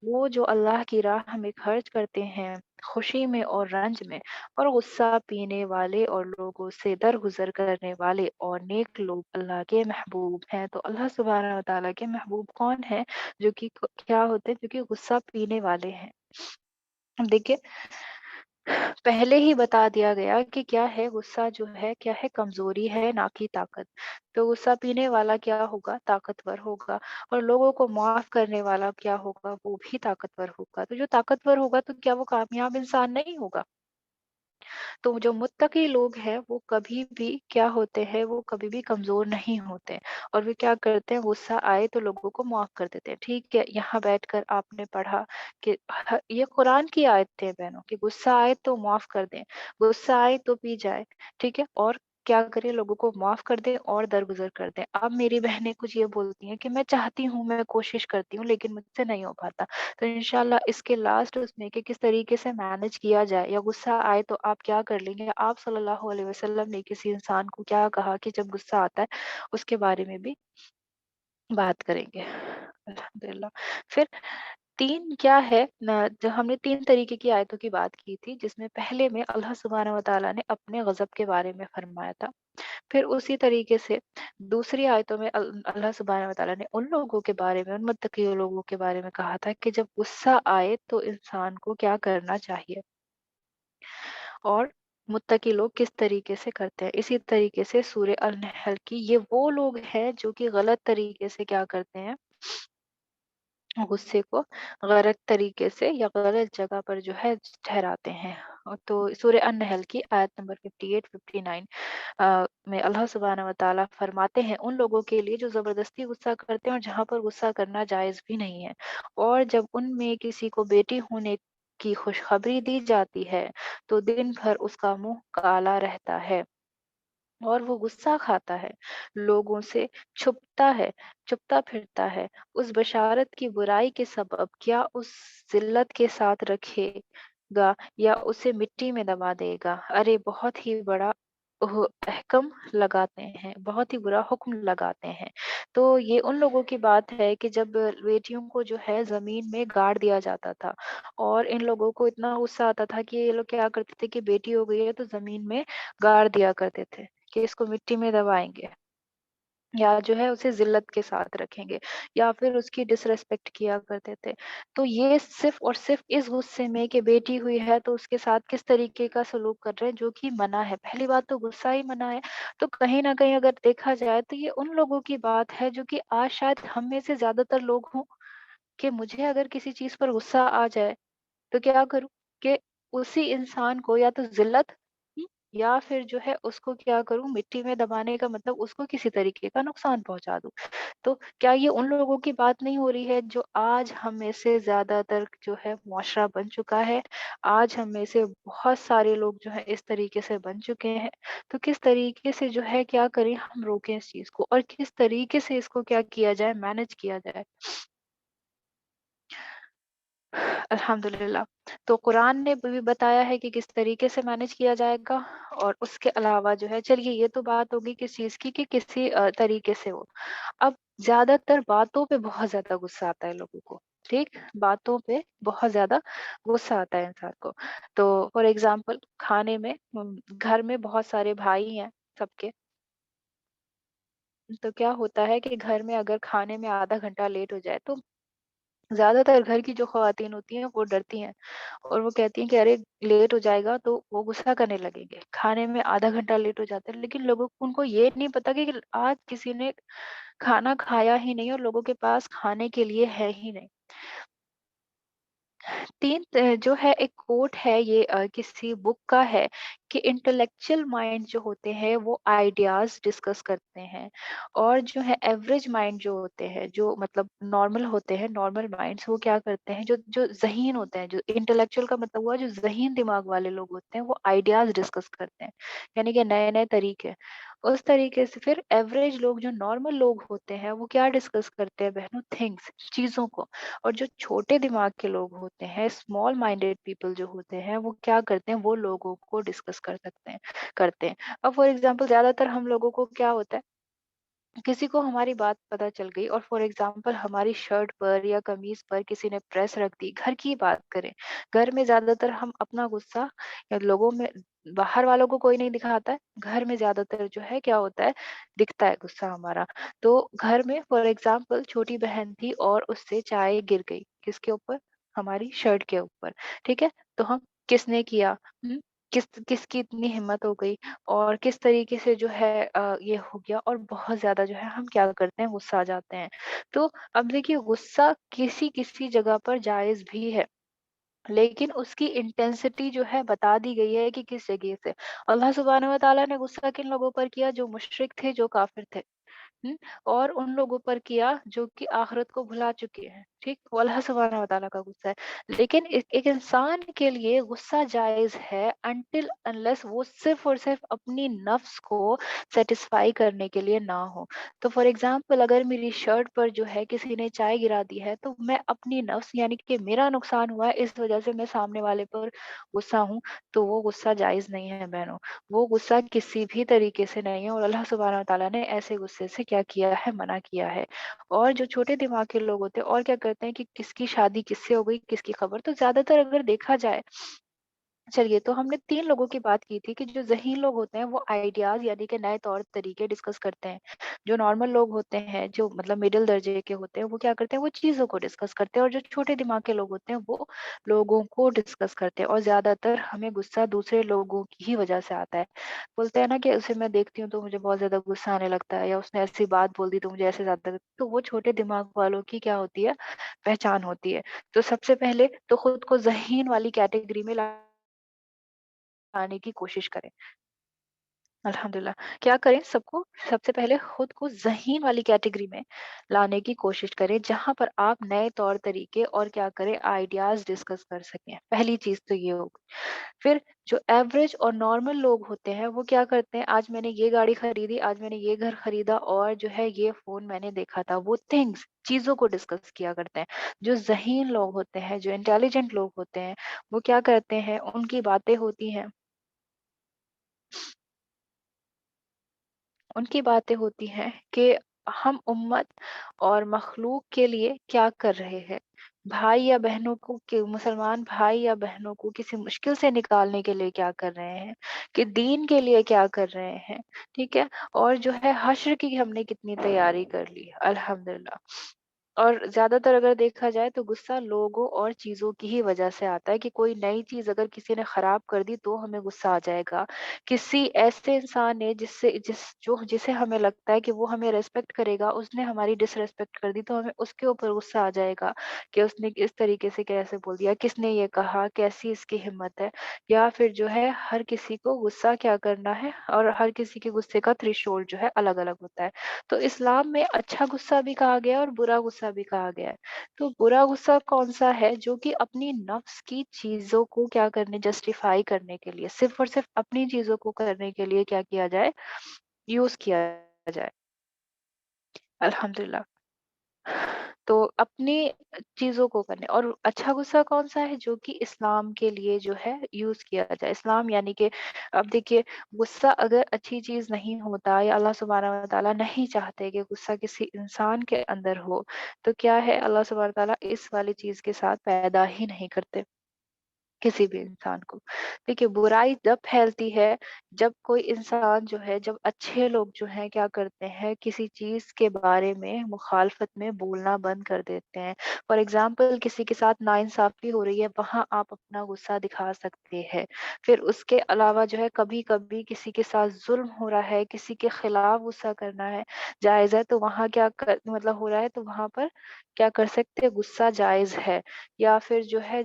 वो जो अल्लाह की राह में खर्च करते हैं, खुशी में और रंज में, और गुस्सा पीने वाले और लोगों से दरगुजर करने वाले और नेक लोग अल्लाह के महबूब हैं। तो अल्लाह सुब्हानहू व तआला के महबूब कौन है? जो कि क्या होते हैं, जो कि गुस्सा पीने वाले हैं। अब देखिए, पहले ही बता दिया गया कि क्या है, गुस्सा जो है क्या है, कमजोरी है ना कि ताकत। तो गुस्सा पीने वाला क्या होगा, ताकतवर होगा। और लोगों को माफ करने वाला क्या होगा, वो भी ताकतवर होगा। तो जो ताकतवर होगा, तो क्या वो कामयाब इंसान नहीं होगा? तो जो मुत्तकी लोग हैं, वो कभी भी क्या होते हैं, वो कभी भी कमजोर नहीं होते। और वे क्या करते हैं, गुस्सा आए तो लोगों को माफ कर देते हैं। ठीक है, यहाँ बैठकर आपने पढ़ा कि ये कुरान की आयत है बहनों, कि गुस्सा आए तो माफ कर दें, गुस्सा आए तो पी जाए। ठीक है, और क्या करें, लोगों को माफ कर दें और दरगुजर कर दें। अब मेरी बहनें कुछ ये बोलती हैं कि मैं चाहती हूँ, मैं कोशिश करती हूँ, लेकिन मुझसे नहीं हो पाता। तो इंशाल्लाह इसके लास्ट उसमें कि किस तरीके से मैनेज किया जाए, या गुस्सा आए तो आप क्या कर लेंगे। आप सल्लल्लाहु अलैहि वसल्लम ने किसी इंसान को क्या कहा कि जब गुस्सा आता है, उसके बारे में भी बात करेंगे अल्हम्दुलिल्लाह। फिर तीन क्या है न, जो हमने तीन तरीके की आयतों की बात की थी, जिसमें पहले में अल्लाह सुब्हानहू व तआला ने अपने गजब के बारे में फरमाया था। फिर उसी तरीके से दूसरी आयतों में अल्लाह सुब्हानहू व तआला ने उन लोगों के बारे में, उन मुत्तकी लोगों के बारे में कहा था कि जब गुस्सा आए तो इंसान को क्या करना चाहिए, और मुत्तकी लोग किस तरीके से करते हैं। इसी तरीके से सूरह अल-नहल की, ये वो लोग हैं जो कि गलत तरीके से क्या करते हैं, गुस्से को गलत तरीके से या गलत जगह पर जो है ठहराते हैं। और तो सूर्य अन-नहल की आयत नंबर 58-59 में अल्लाह सुब्हानहू व तआला फरमाते हैं उन लोगों के लिए जो ज़बरदस्ती गुस्सा करते हैं और जहाँ पर गुस्सा करना जायज़ भी नहीं है। और जब उनमें किसी को बेटी होने की खुशखबरी दी जाती है, तो दिन भर उसका मुँह काला रहता है और वो गुस्सा खाता है, लोगों से छुपता है, छुपता फिरता है। उस बशारत की बुराई के सबब क्या उस ज़िल्लत के साथ रखेगा या उसे मिट्टी में दबा देगा? अरे! बहुत ही बड़ा अहकम लगाते हैं, बहुत ही बुरा हुक्म लगाते हैं। तो ये उन लोगों की बात है कि जब बेटियों को जो है ज़मीन में गाड़ दिया जाता था और इन लोगों को इतना गुस्सा आता था कि ये लोग क्या करते थे कि बेटी हो गई है तो ज़मीन में गाड़ दिया करते थे। कि इसको मिट्टी में दबाएँगे या जो है उसे ज़िल्लत के साथ रखेंगे या फिर उसकी डिसरिस्पेक्ट किया करते थे। तो ये सिर्फ़ और सिर्फ़ इस गुस्से में कि बेटी हुई है तो उसके साथ किस तरीके का सलूक कर रहे हैं जो कि मना है। पहली बात तो गुस्सा ही मना है। तो कहीं न कहीं अगर देखा जाए तो ये उन लोगों की बात है जो कि आज शायद हम में से ज़्यादातर लोग हों कि मुझे अगर किसी चीज़ पर गुस्सा आ जाए तो क्या करूँ कि उसी इंसान को या तो ज़िल्लत या फिर जो है उसको क्या करूँ मिट्टी में दबाने का मतलब उसको किसी तरीके का नुकसान पहुँचा दूँ। तो क्या ये उन लोगों की बात नहीं हो रही है जो आज हम में से ज़्यादातर जो है मुआशरा बन चुका है। आज हम में से बहुत सारे लोग जो है इस तरीके से बन चुके हैं। तो किस तरीके से जो है क्या करें हम रोकें इस चीज़ को और किस तरीके से इसको क्या किया जाए मैनेज किया जाए? अल्हम्दुलिल्लाह। तो कुरान ने भी बताया है कि किस तरीके से मैनेज किया जाएगा और उसके अलावा जो है चलिए ये तो बात होगी किस चीज़ की कि किसी तरीके से हो। अब ज़्यादातर बातों पे बहुत ज़्यादा गुस्सा आता है लोगों को, ठीक? बातों पे बहुत ज़्यादा गुस्सा आता है इंसान को। तो फॉर एग्ज़ाम्पल खाने में घर में बहुत सारे भाई हैं सबके, तो क्या होता है कि घर में अगर खाने में आधा घंटा लेट हो जाए तो ज़्यादातर घर की जो ख़वातीन होती हैं वो डरती हैं और वो कहती हैं कि अरे लेट हो जाएगा तो वो गुस्सा करने लगेंगे। खाने में आधा घंटा लेट हो जाता है लेकिन लोगों को उनको ये नहीं पता कि आज किसी ने खाना खाया ही नहीं और लोगों के पास खाने के लिए है ही नहीं। 3 जो है एक कोट है ये किसी बुक का है कि इंटेलेक्चुअल माइंड जो होते हैं वो आइडियाज़ डिस्कस करते हैं और जो है एवरेज माइंड जो होते हैं जो मतलब नॉर्मल होते हैं नॉर्मल माइंड्स वो क्या करते हैं जो जो ज़हीन होते हैं जो इंटेलेक्चुअल का मतलब हुआ जो ज़हीन दिमाग वाले लोग होते हैं वो आइडियाज़ डिस्कस करते हैं यानी कि नए-नए तरीके। उस तरीके से फिर एवरेज लोग जो नॉर्मल लोग होते हैं वो क्या डिस्कस करते हैं बहनों थिंग्स चीज़ों को। और जो छोटे दिमाग के लोग होते हैं, स्मॉल माइंडेड पीपल जो होते हैं, वो क्या करते हैं, वो लोगों को डिस्कस कर सकते हैं करते हैं। अब फॉर एग्ज़ाम्पल ज़्यादातर हम लोगों को क्या होता है, किसी को हमारी बात पता चल गई और फॉर एग्ज़ाम्पल हमारी शर्ट पर या कमीज़ पर किसी ने प्रेस रख दी, घर की बात करें। घर में ज़्यादातर हम अपना गुस्सा या लोगों में बाहर वालों को कोई नहीं दिखाता है, घर में ज़्यादातर जो है क्या होता है, दिखता है गुस्सा हमारा। तो घर में फॉर एग्ज़ाम्पल छोटी बहन थी और उससे चाय गिर गई, किसके ऊपर? हमारी शर्ट के ऊपर, ठीक है? तो हम किसने किया? हुँ? किसकी इतनी हिम्मत हो गई और किस तरीके से जो है ये हो गया और बहुत ज़्यादा जो है हम क्या करते हैं गुस्सा आ जाते हैं। तो अब देखिए गुस्सा किसी-किसी जगह पर जायज़ भी है, लेकिन उसकी इंटेंसिटी जो है बता दी गई है कि किस जगह से। अल्लाह सुब्हानहू व तआला ने गुस्सा किन लोगों पर किया जो मुशरिक थे, जो काफ़िर थे। हुँ? और उन लोगों पर किया जो कि आखिरत को भुला चुके हैं, ठीक? वो अल्लाह सुब्हानहू व तआला का गुस्सा है। लेकिन एक एक इंसान के लिए गुस्सा जायज़ है अनटिल अनलेस वो सिर्फ़ और सिर्फ़ अपनी नफ्स को सैटिस्फ़ाई करने के लिए ना हो। तो फ़ॉर एग्ज़ाम्पल अगर मेरी शर्ट पर जो है किसी ने चाय गिरा दी है, तो मैं अपनी नफ्स यानी कि मेरा नुकसान हुआ है इस वज़ह से मैं सामने वाले पर गुस्सा हूँ, तो वो गुस्सा जायज़ नहीं है बहनों। वो गुस्सा किसी भी तरीके से नहीं है और अल्लाह सुब्हानहू व तआला ने ऐसे गुस्से से क्या किया है, मना किया है। और जो छोटे दिमाग के लोग होते हैं और क्या करते हैं कि किसकी शादी किससे हो गई, किसकी खबर। तो ज़्यादातर अगर देखा जाए चलिए, तो हमने 3 लोगों की बात की थी कि जो ज़हीन लोग होते हैं वो आइडियाज़ यानी कि नए तौर-तरीके डिस्कस करते हैं। जो नॉर्मल लोग होते हैं, जो मतलब मिडल दर्जे के होते हैं, वो क्या करते हैं, वो चीज़ों को डिस्कस करते हैं, और जो छोटे दिमाग के लोग होते हैं, वो लोगों को डिस्कस करते हैं, और ज़्यादातर हमें गुस्सा दूसरे लोगों की ही वजह से आता है। बोलते हैं ना कि उसे मैं देखती हूँ तो मुझे बहुत ज़्यादा गुस्सा आने लगता है, या उसने ऐसी बात बोल दी तो मुझे ऐसे ज़्यादा, तो वो छोटे दिमाग वालों की क्या होती है, पहचान होती है। तो सबसे पहले तो खुद को ज़हीन वाली कैटेगरी में लाने की कोशिश करें। अल्हम्दुलिल्लाह। क्या करें, सबसे पहले खुद को ज़हीन वाली कैटेगरी में लाने की कोशिश करें, जहाँ पर आप नए तौर तरीके और क्या करें, आइडियाज़ डिस्कस कर सकें। पहली चीज़ तो ये होगी। फिर जो एवरेज और नॉर्मल लोग होते हैं, वो क्या करते हैं, आज मैंने ये गाड़ी खरीदी, आज मैंने ये घर खरीदा, और जो है ये फ़ोन मैंने देखा था। वो थिंग्स, चीज़ों को डिस्कस किया करते हैं। जो ज़हीन लोग होते हैं, जो इंटेलिजेंट लोग होते हैं, वो क्या करते हैं, उनकी बातें होती हैं कि हम उम्मत और मखलूक के लिए क्या कर रहे हैं। भाई या बहनों को, कि मुसलमान भाई या बहनों को किसी मुश्किल से निकालने के लिए क्या कर रहे हैं, कि दीन के लिए क्या कर रहे हैं, ठीक है? और जो है हश्र की हमने कितनी तैयारी कर ली, अल्हम्दुलिल्लाह। और ज़्यादातर अगर देखा जाए तो गुस्सा लोगों और चीज़ों की ही वजह से आता है, कि कोई नई चीज़ अगर किसी ने खराब कर दी तो हमें गुस्सा आ जाएगा। किसी ऐसे इंसान ने जिसे हमें लगता है कि वो हमें रिस्पेक्ट करेगा, उसने हमारी डिसरिस्पेक्ट कर दी तो हमें उसके ऊपर गुस्सा आ जाएगा, कि उसने इस तरीके से कैसे बोल दिया, किसने ये कहा, कैसी इसकी हिम्मत है। या फिर जो है हर किसी को गुस्सा क्या करना है, और हर किसी के गुस्से का थ्रेशोल्ड जो है अलग-अलग होता है। तो इस्लाम में अच्छा गुस्सा भी कहा गया है और बुरा गुस्सा भी कहा गया है। तो बुरा गुस्सा कौन-सा है, जो कि अपनी नफ्स की चीज़ों को क्या करने, जस्टिफ़ाई करने के लिए, सिर्फ़ और सिर्फ़ अपनी चीज़ों को करने के लिए क्या किया जाए, यूज़ किया जाए। अल्हम्दुलिल्लाह। तो अपनी चीज़ों को करने, और अच्छा गुस्सा कौन-सा है, जो कि इस्लाम के लिए जो है यूज़ किया जाए। इस्लाम यानी कि अब देखिए, गुस्सा अगर अच्छी चीज़ नहीं होता, या अल्लाह सुब्हानहू व तआला नहीं चाहते कि गुस्सा किसी इंसान के अंदर हो, तो क्या है, अल्लाह सुब्हानहू व तआला इस वाली चीज़ के साथ पैदा ही नहीं करते। किसी भी इंसान को। देखिए, बुराई जब फैलती है, जब कोई इंसान जो है, जब अच्छे लोग जो हैं क्या करते हैं, किसी चीज़ के बारे में मुखालफत में बोलना बंद कर देते हैं। फॉर एग्ज़ाम्पल, किसी के साथ नाइंसाफ़ी हो रही है, वहाँ आप अपना गुस्सा दिखा सकते हैं। फिर उसके अलावा जो है, कभी-कभी किसी के साथ ज़ुल्म हो रहा है, किसी के खिलाफ गुस्सा करना है, जायज़ है, तो वहाँ क्या कर मतलब हो रहा है, तो वहाँ पर क्या कर सकते हैं, गुस्सा जायज़ है। या फिर जो है,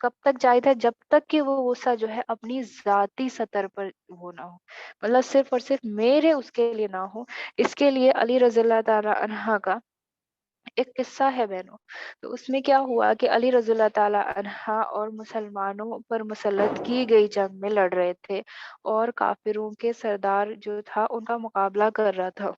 कब तक जायज़ है, जब तक कि वो गुस्सा जो है अपनी ज़ाती सतह पर वो ना हो। मतलब सिर्फ़ और सिर्फ़ मेरे उसके लिए ना हो। इसके लिए अली रज़ियल्लाहु ताला अन्हा का एक किस्सा है बहनों। तो उसमें क्या हुआ कि अली रज़ियल्लाहु ताला अन्हा और मुसलमानों पर मुसल्लत की गई जंग में लड़ रहे थे, और काफ़िरों के सरदार जो था उनका मुकाबला कर रहा था।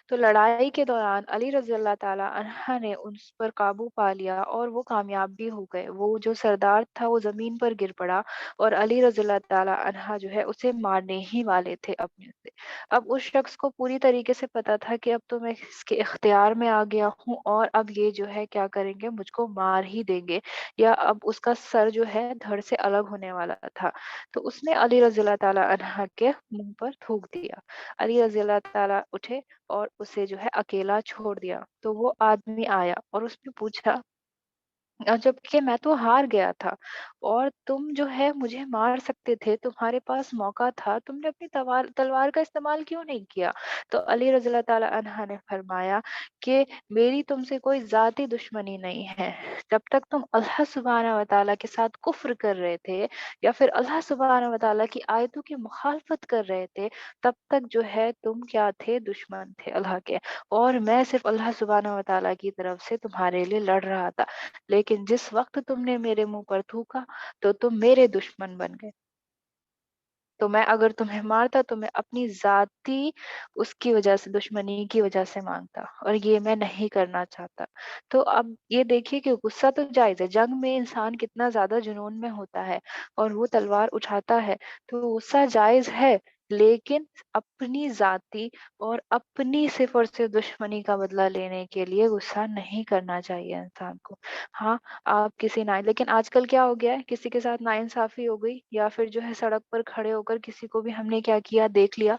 तो लड़ाई के दौरान अली रज़ियल्लाहु ताला अन्हा ने उस पर काबू पा लिया, और वो कामयाब भी हो गए। वो जो सरदार था वो ज़मीन पर गिर पड़ा, और अली रज़ियल्लाहु ताला अन्हा जो है उसे मारने ही वाले थे अपने से। अब उस शख्स को पूरी तरीके से पता था कि अब तो मैं इसके इख्तियार में आ गया हूँ, और अब ये जो है क्या करेंगे, मुझको मार ही देंगे, या अब उसका सर जो है धड़ से अलग होने वाला था। तो उसने अली रज़ियल्लाहु ताला अन्हा के मुँह पर थूक दिया। अली रज़ियल्लाहु ताला उठे और उसे जो है अकेला छोड़ दिया। तो वो आदमी आया और उसने पूछा, जबकि मैं तो हार गया था, और तुम जो है मुझे मार सकते थे, तुम्हारे पास मौका था, तुमने अपनी तलवार का इस्तेमाल क्यों नहीं किया? तो अली रज़ियल्लाहु ताला अन्हा ने फरमाया कि मेरी तुमसे कोई ज़ाती दुश्मनी नहीं है। जब तक तुम अल्लाह सुब्हानहू व तआला के साथ कुफ्र कर रहे थे, या फिर अल्लाह सुब्हानहू व तआला की आयतों की मुखालफत कर रहे थे, तब तक जो है तुम क्या थे, दुश्मन थे अल्लाह के। और मैं सिर्फ अल्लाह सुब्हानहू व तआला की तरफ से तुम्हारे लिए लड़ रहा था। लेकिन जिस वक़्त तुमने मेरे मुँह पर थूका, तो तुम मेरे दुश्मन बन गए। तो मैं अगर तुम्हें मारता तो मैं अपनी ज़ाती उसकी वज़ह से, दुश्मनी की वज़ह से माँगता, और ये मैं नहीं करना चाहता। तो अब ये देखिए कि गुस्सा तो जायज़ है, जंग में इंसान कितना ज़्यादा जुनून में होता है और वो तलवार उठाता है, तो गुस्सा जायज़ है। لیکن اپنی ذاتی اور اپنی صرف اور صرف دشمنی کا بدلہ لینے کے لیے غصہ نہیں کرنا چاہیے انسان کو. ہاں، آپ کسی نہ، لیکن آج کل کیا ہو گیا ہے، کسی کے ساتھ ناانصافی ہو گئی یا پھر جو ہے سڑک پر کھڑے ہو کر کسی کو بھی ہم نے کیا کیا، دیکھ لیا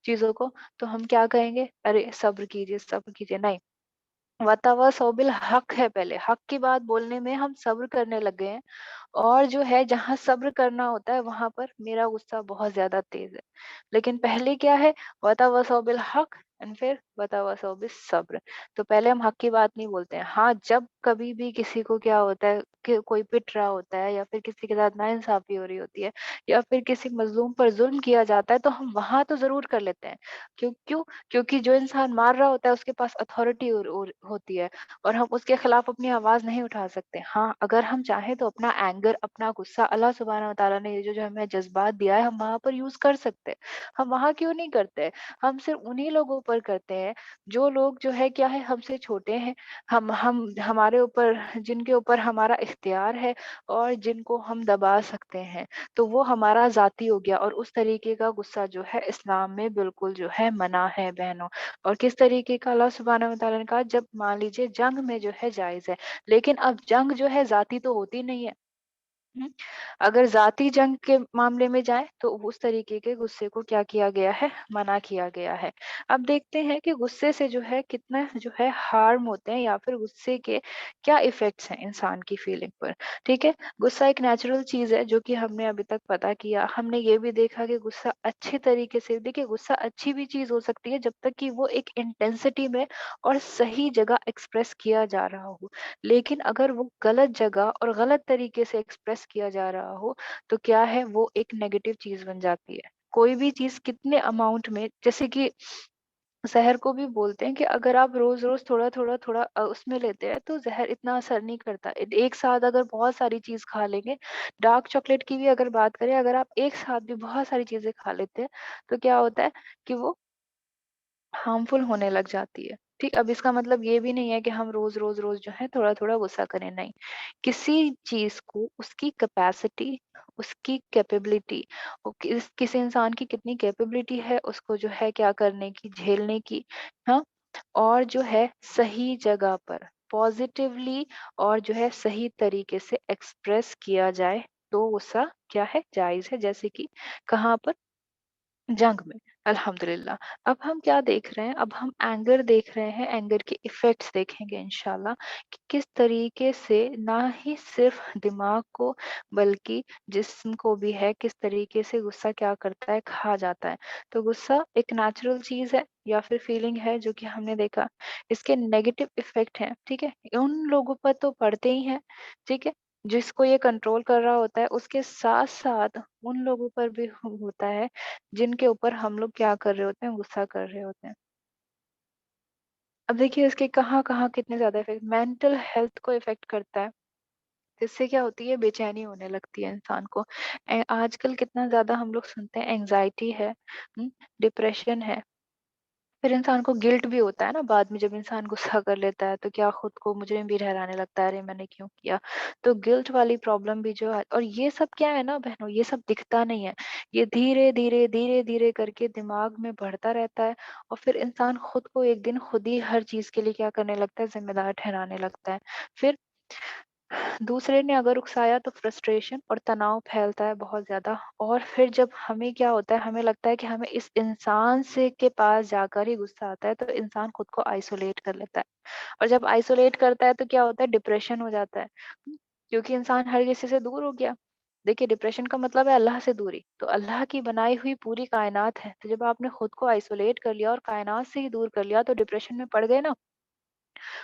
چیزوں کو، تو ہم کیا کہیں گے، ارے صبر کیجیے صبر کیجیے. نہیں، وتواصوا بالحق ہے، پہلے حق کی بات بولنے میں ہم صبر کرنے لگ گئے ہیں. اور جو ہے جہاں صبر کرنا ہوتا ہے وہاں پر میرا غصہ بہت زیادہ تیز ہے. لیکن پہلے کیا ہے، وتواصوا بالحق اینڈ پھر وتواصوا بالصبر. تو پہلے ہم حق کی بات نہیں بولتے ہیں. ہاں، جب کبھی بھی کسی کو کیا ہوتا ہے کہ کوئی پٹ رہا ہوتا ہے یا پھر کسی کے ساتھ ناانصافی ہو رہی ہوتی ہے یا پھر کسی مظلوم پر ظلم کیا جاتا ہے تو ہم وہاں تو ضرور کر لیتے ہیں. کیوں؟ کیونکہ جو انسان مار رہا ہوتا ہے اس کے پاس اتھارٹی ہوتی ہے اور ہم اس کے خلاف اپنی آواز نہیں اٹھا سکتے. ہاں، اگر ہم چاہیں تو اپنا اینگر، اپنا غصہ، اللہ سبحانہ و تعالیٰ نے یہ جو ہمیں جذبات دیا ہے ہم وہاں پر یوز کر سکتے. ہم وہاں کیوں نہیں کرتے؟ ہم صرف انہی لوگوں پر کرتے ہیں جو لوگ جو ہے کیا ہے ہم سے چھوٹے ہیں، ہمارے اوپر، جن کے اوپر ہمارا اختیار ہے اور جن کو ہم دبا سکتے ہیں. تو وہ ہمارا ذاتی ہو گیا، اور اس طریقے کا غصہ جو ہے اسلام میں بالکل جو ہے منع ہے بہنوں. اور کس طریقے کا، اللہ سبحانہ و تعالیٰ نے کہا جب مان لیجیے جنگ میں جو ہے جائز ہے، لیکن اب جنگ جو ہے ذاتی تو ہوتی نہیں ہے. ہم، اگر ذاتی جنگ کے معاملے میں جائیں تو اس طریقے کے غصے کو کیا کیا گیا ہے، منع کیا گیا ہے. اب دیکھتے ہیں کہ غصے سے جو ہے کتنا جو ہے ہارم ہوتے ہیں یا پھر غصے کے کیا ایفیکٹس ہیں انسان کی فیلنگ پر. ٹھیک ہے، غصہ ایک نیچرل چیز ہے جو کہ ہم نے ابھی تک پتا کیا. ہم نے یہ بھی دیکھا کہ غصہ اچھے طریقے سے، دیکھیے غصہ اچھی بھی چیز ہو سکتی ہے جب تک کہ وہ ایک انٹینسٹی میں اور صحیح جگہ ایکسپریس کیا جا رہا ہو. لیکن اگر وہ غلط جگہ اور غلط طریقے سے ایکسپریس کیا جا رہا ہو تو کیا ہے، وہ ایک نیگیٹو چیز بن جاتی ہے. کوئی بھی چیز کتنے اماؤنٹ میں، جیسے کہ زہر کو بھی بولتے ہیں کہ اگر آپ روز روز تھوڑا تھوڑا تھوڑا اس میں لیتے ہیں تو زہر اتنا اثر نہیں کرتا. ایک ساتھ اگر بہت ساری چیز کھا لیں گے، ڈارک چاکلیٹ کی بھی اگر بات کریں، اگر آپ ایک ساتھ بھی بہت ساری چیزیں کھا لیتے ہیں تو کیا ہوتا ہے کہ وہ ہارمفل ہونے لگ جاتی ہے. ٹھیک، اب اس کا مطلب یہ بھی نہیں ہے کہ ہم روز روز روز جو ہے تھوڑا تھوڑا غصہ کریں. نہیں، کسی چیز کو اس کی کیپیسٹی، اس کی کیپیبلٹی، کسی انسان کی کتنی کیپیبلٹی ہے اس کو جو ہے کیا کرنے کی، جھیلنے کی. ہاں، اور جو ہے صحیح جگہ پر پازیٹیولی اور جو ہے صحیح طریقے سے ایکسپریس کیا جائے تو غصہ کیا ہے، جائز ہے. جیسے کہ کہاں پر، جنگ میں. الحمدللہ. اب ہم کیا دیکھ رہے ہیں، اب ہم اینگر دیکھ رہے ہیں، اینگر کے ایفیکٹس دیکھیں گے انشاءاللہ کہ کس طریقے سے نہ ہی صرف دماغ کو بلکہ جسم کو بھی ہے، کس طریقے سے غصہ کیا کرتا ہے، کھا جاتا ہے. تو غصہ ایک نیچرل چیز ہے یا پھر فیلنگ ہے جو کہ ہم نے دیکھا. اس کے نیگیٹو ایفیکٹ ہیں، ٹھیک ہے، ان لوگوں پر تو پڑتے ہی ہیں. ٹھیک ہے، جس کو یہ کنٹرول کر رہا ہوتا ہے، اس کے ساتھ ساتھ ان لوگوں پر بھی ہوتا ہے جن کے اوپر ہم لوگ کیا کر رہے ہوتے ہیں، غصہ کر رہے ہوتے ہیں. اب دیکھیے اس کے کہاں کہاں کتنے زیادہ افیکٹ، مینٹل ہیلتھ کو افیکٹ کرتا ہے. اس سے کیا ہوتی ہے، بے چینی ہونے لگتی ہے انسان کو. آج کل کتنا زیادہ ہم لوگ سنتے ہیں اینگزائٹی ہے، ڈپریشن ہے. پھر انسان کو گلٹ بھی ہوتا ہے نا بعد میں، جب انسان غصہ کر لیتا ہے تو کیا خود کو مجرم بھی ٹھہرانے لگتا ہے، ارے میں نے کیوں کیا. تو گلٹ والی پرابلم بھی جو ہے، اور یہ سب کیا ہے نا بہنوں، یہ سب دکھتا نہیں ہے. یہ دھیرے دھیرے دھیرے دھیرے کر کے دماغ میں بڑھتا رہتا ہے اور پھر انسان خود کو ایک دن خود ہی ہر چیز کے لیے کیا کرنے لگتا ہے، ذمہ دار ٹھہرانے لگتا ہے. پھر دوسرے نے اگر اکسایا تو فرسٹریشن اور تناؤ پھیلتا ہے بہت زیادہ. اور پھر جب ہمیں کیا ہوتا ہے، ہمیں لگتا ہے کہ ہمیں اس انسان سے کے پاس جا کر ہی غصہ آتا ہے تو انسان خود کو آئسولیٹ کر لیتا ہے. اور جب آئسولیٹ کرتا ہے تو کیا ہوتا ہے، ڈپریشن ہو جاتا ہے. کیونکہ انسان ہر کسی سے دور ہو گیا. دیکھیے ڈپریشن کا مطلب ہے اللہ سے دوری، تو اللہ کی بنائی ہوئی پوری کائنات ہے، تو جب آپ نے خود کو آئسولیٹ کر لیا اور کائنات سے ہی دور کر لیا تو ڈپریشن میں پڑ گئے نا.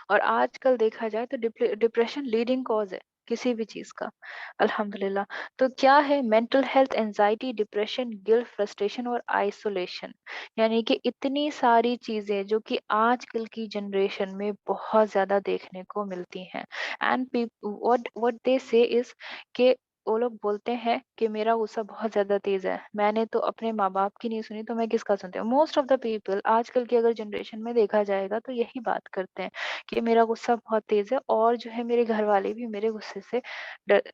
اور آج کل دیکھا جائے تو ڈپریشن لیڈنگ کاز ہے کسی بھی چیز کا. الحمدللہ. تو کیا ہے، mental health, anxiety, depression, guilt, frustration اور آئسولیشن، یعنی کہ اتنی ساری چیزیں جو کہ آج کل کی جنریشن میں بہت زیادہ دیکھنے کو ملتی ہیں. And what they say is کہ وہ لوگ بولتے ہیں کہ میرا غصہ بہت زیادہ تیز ہے، میں نے تو اپنے ماں باپ کی نہیں سنی تو میں کس کا سنتی ہوں. موسٹ آف دا پیپل آج کل کی اگر جنریشن میں دیکھا جائے گا تو یہی بات کرتے ہیں کہ میرا غصہ بہت تیز ہے، اور جو ہے میرے گھر والے بھی میرے غصے سے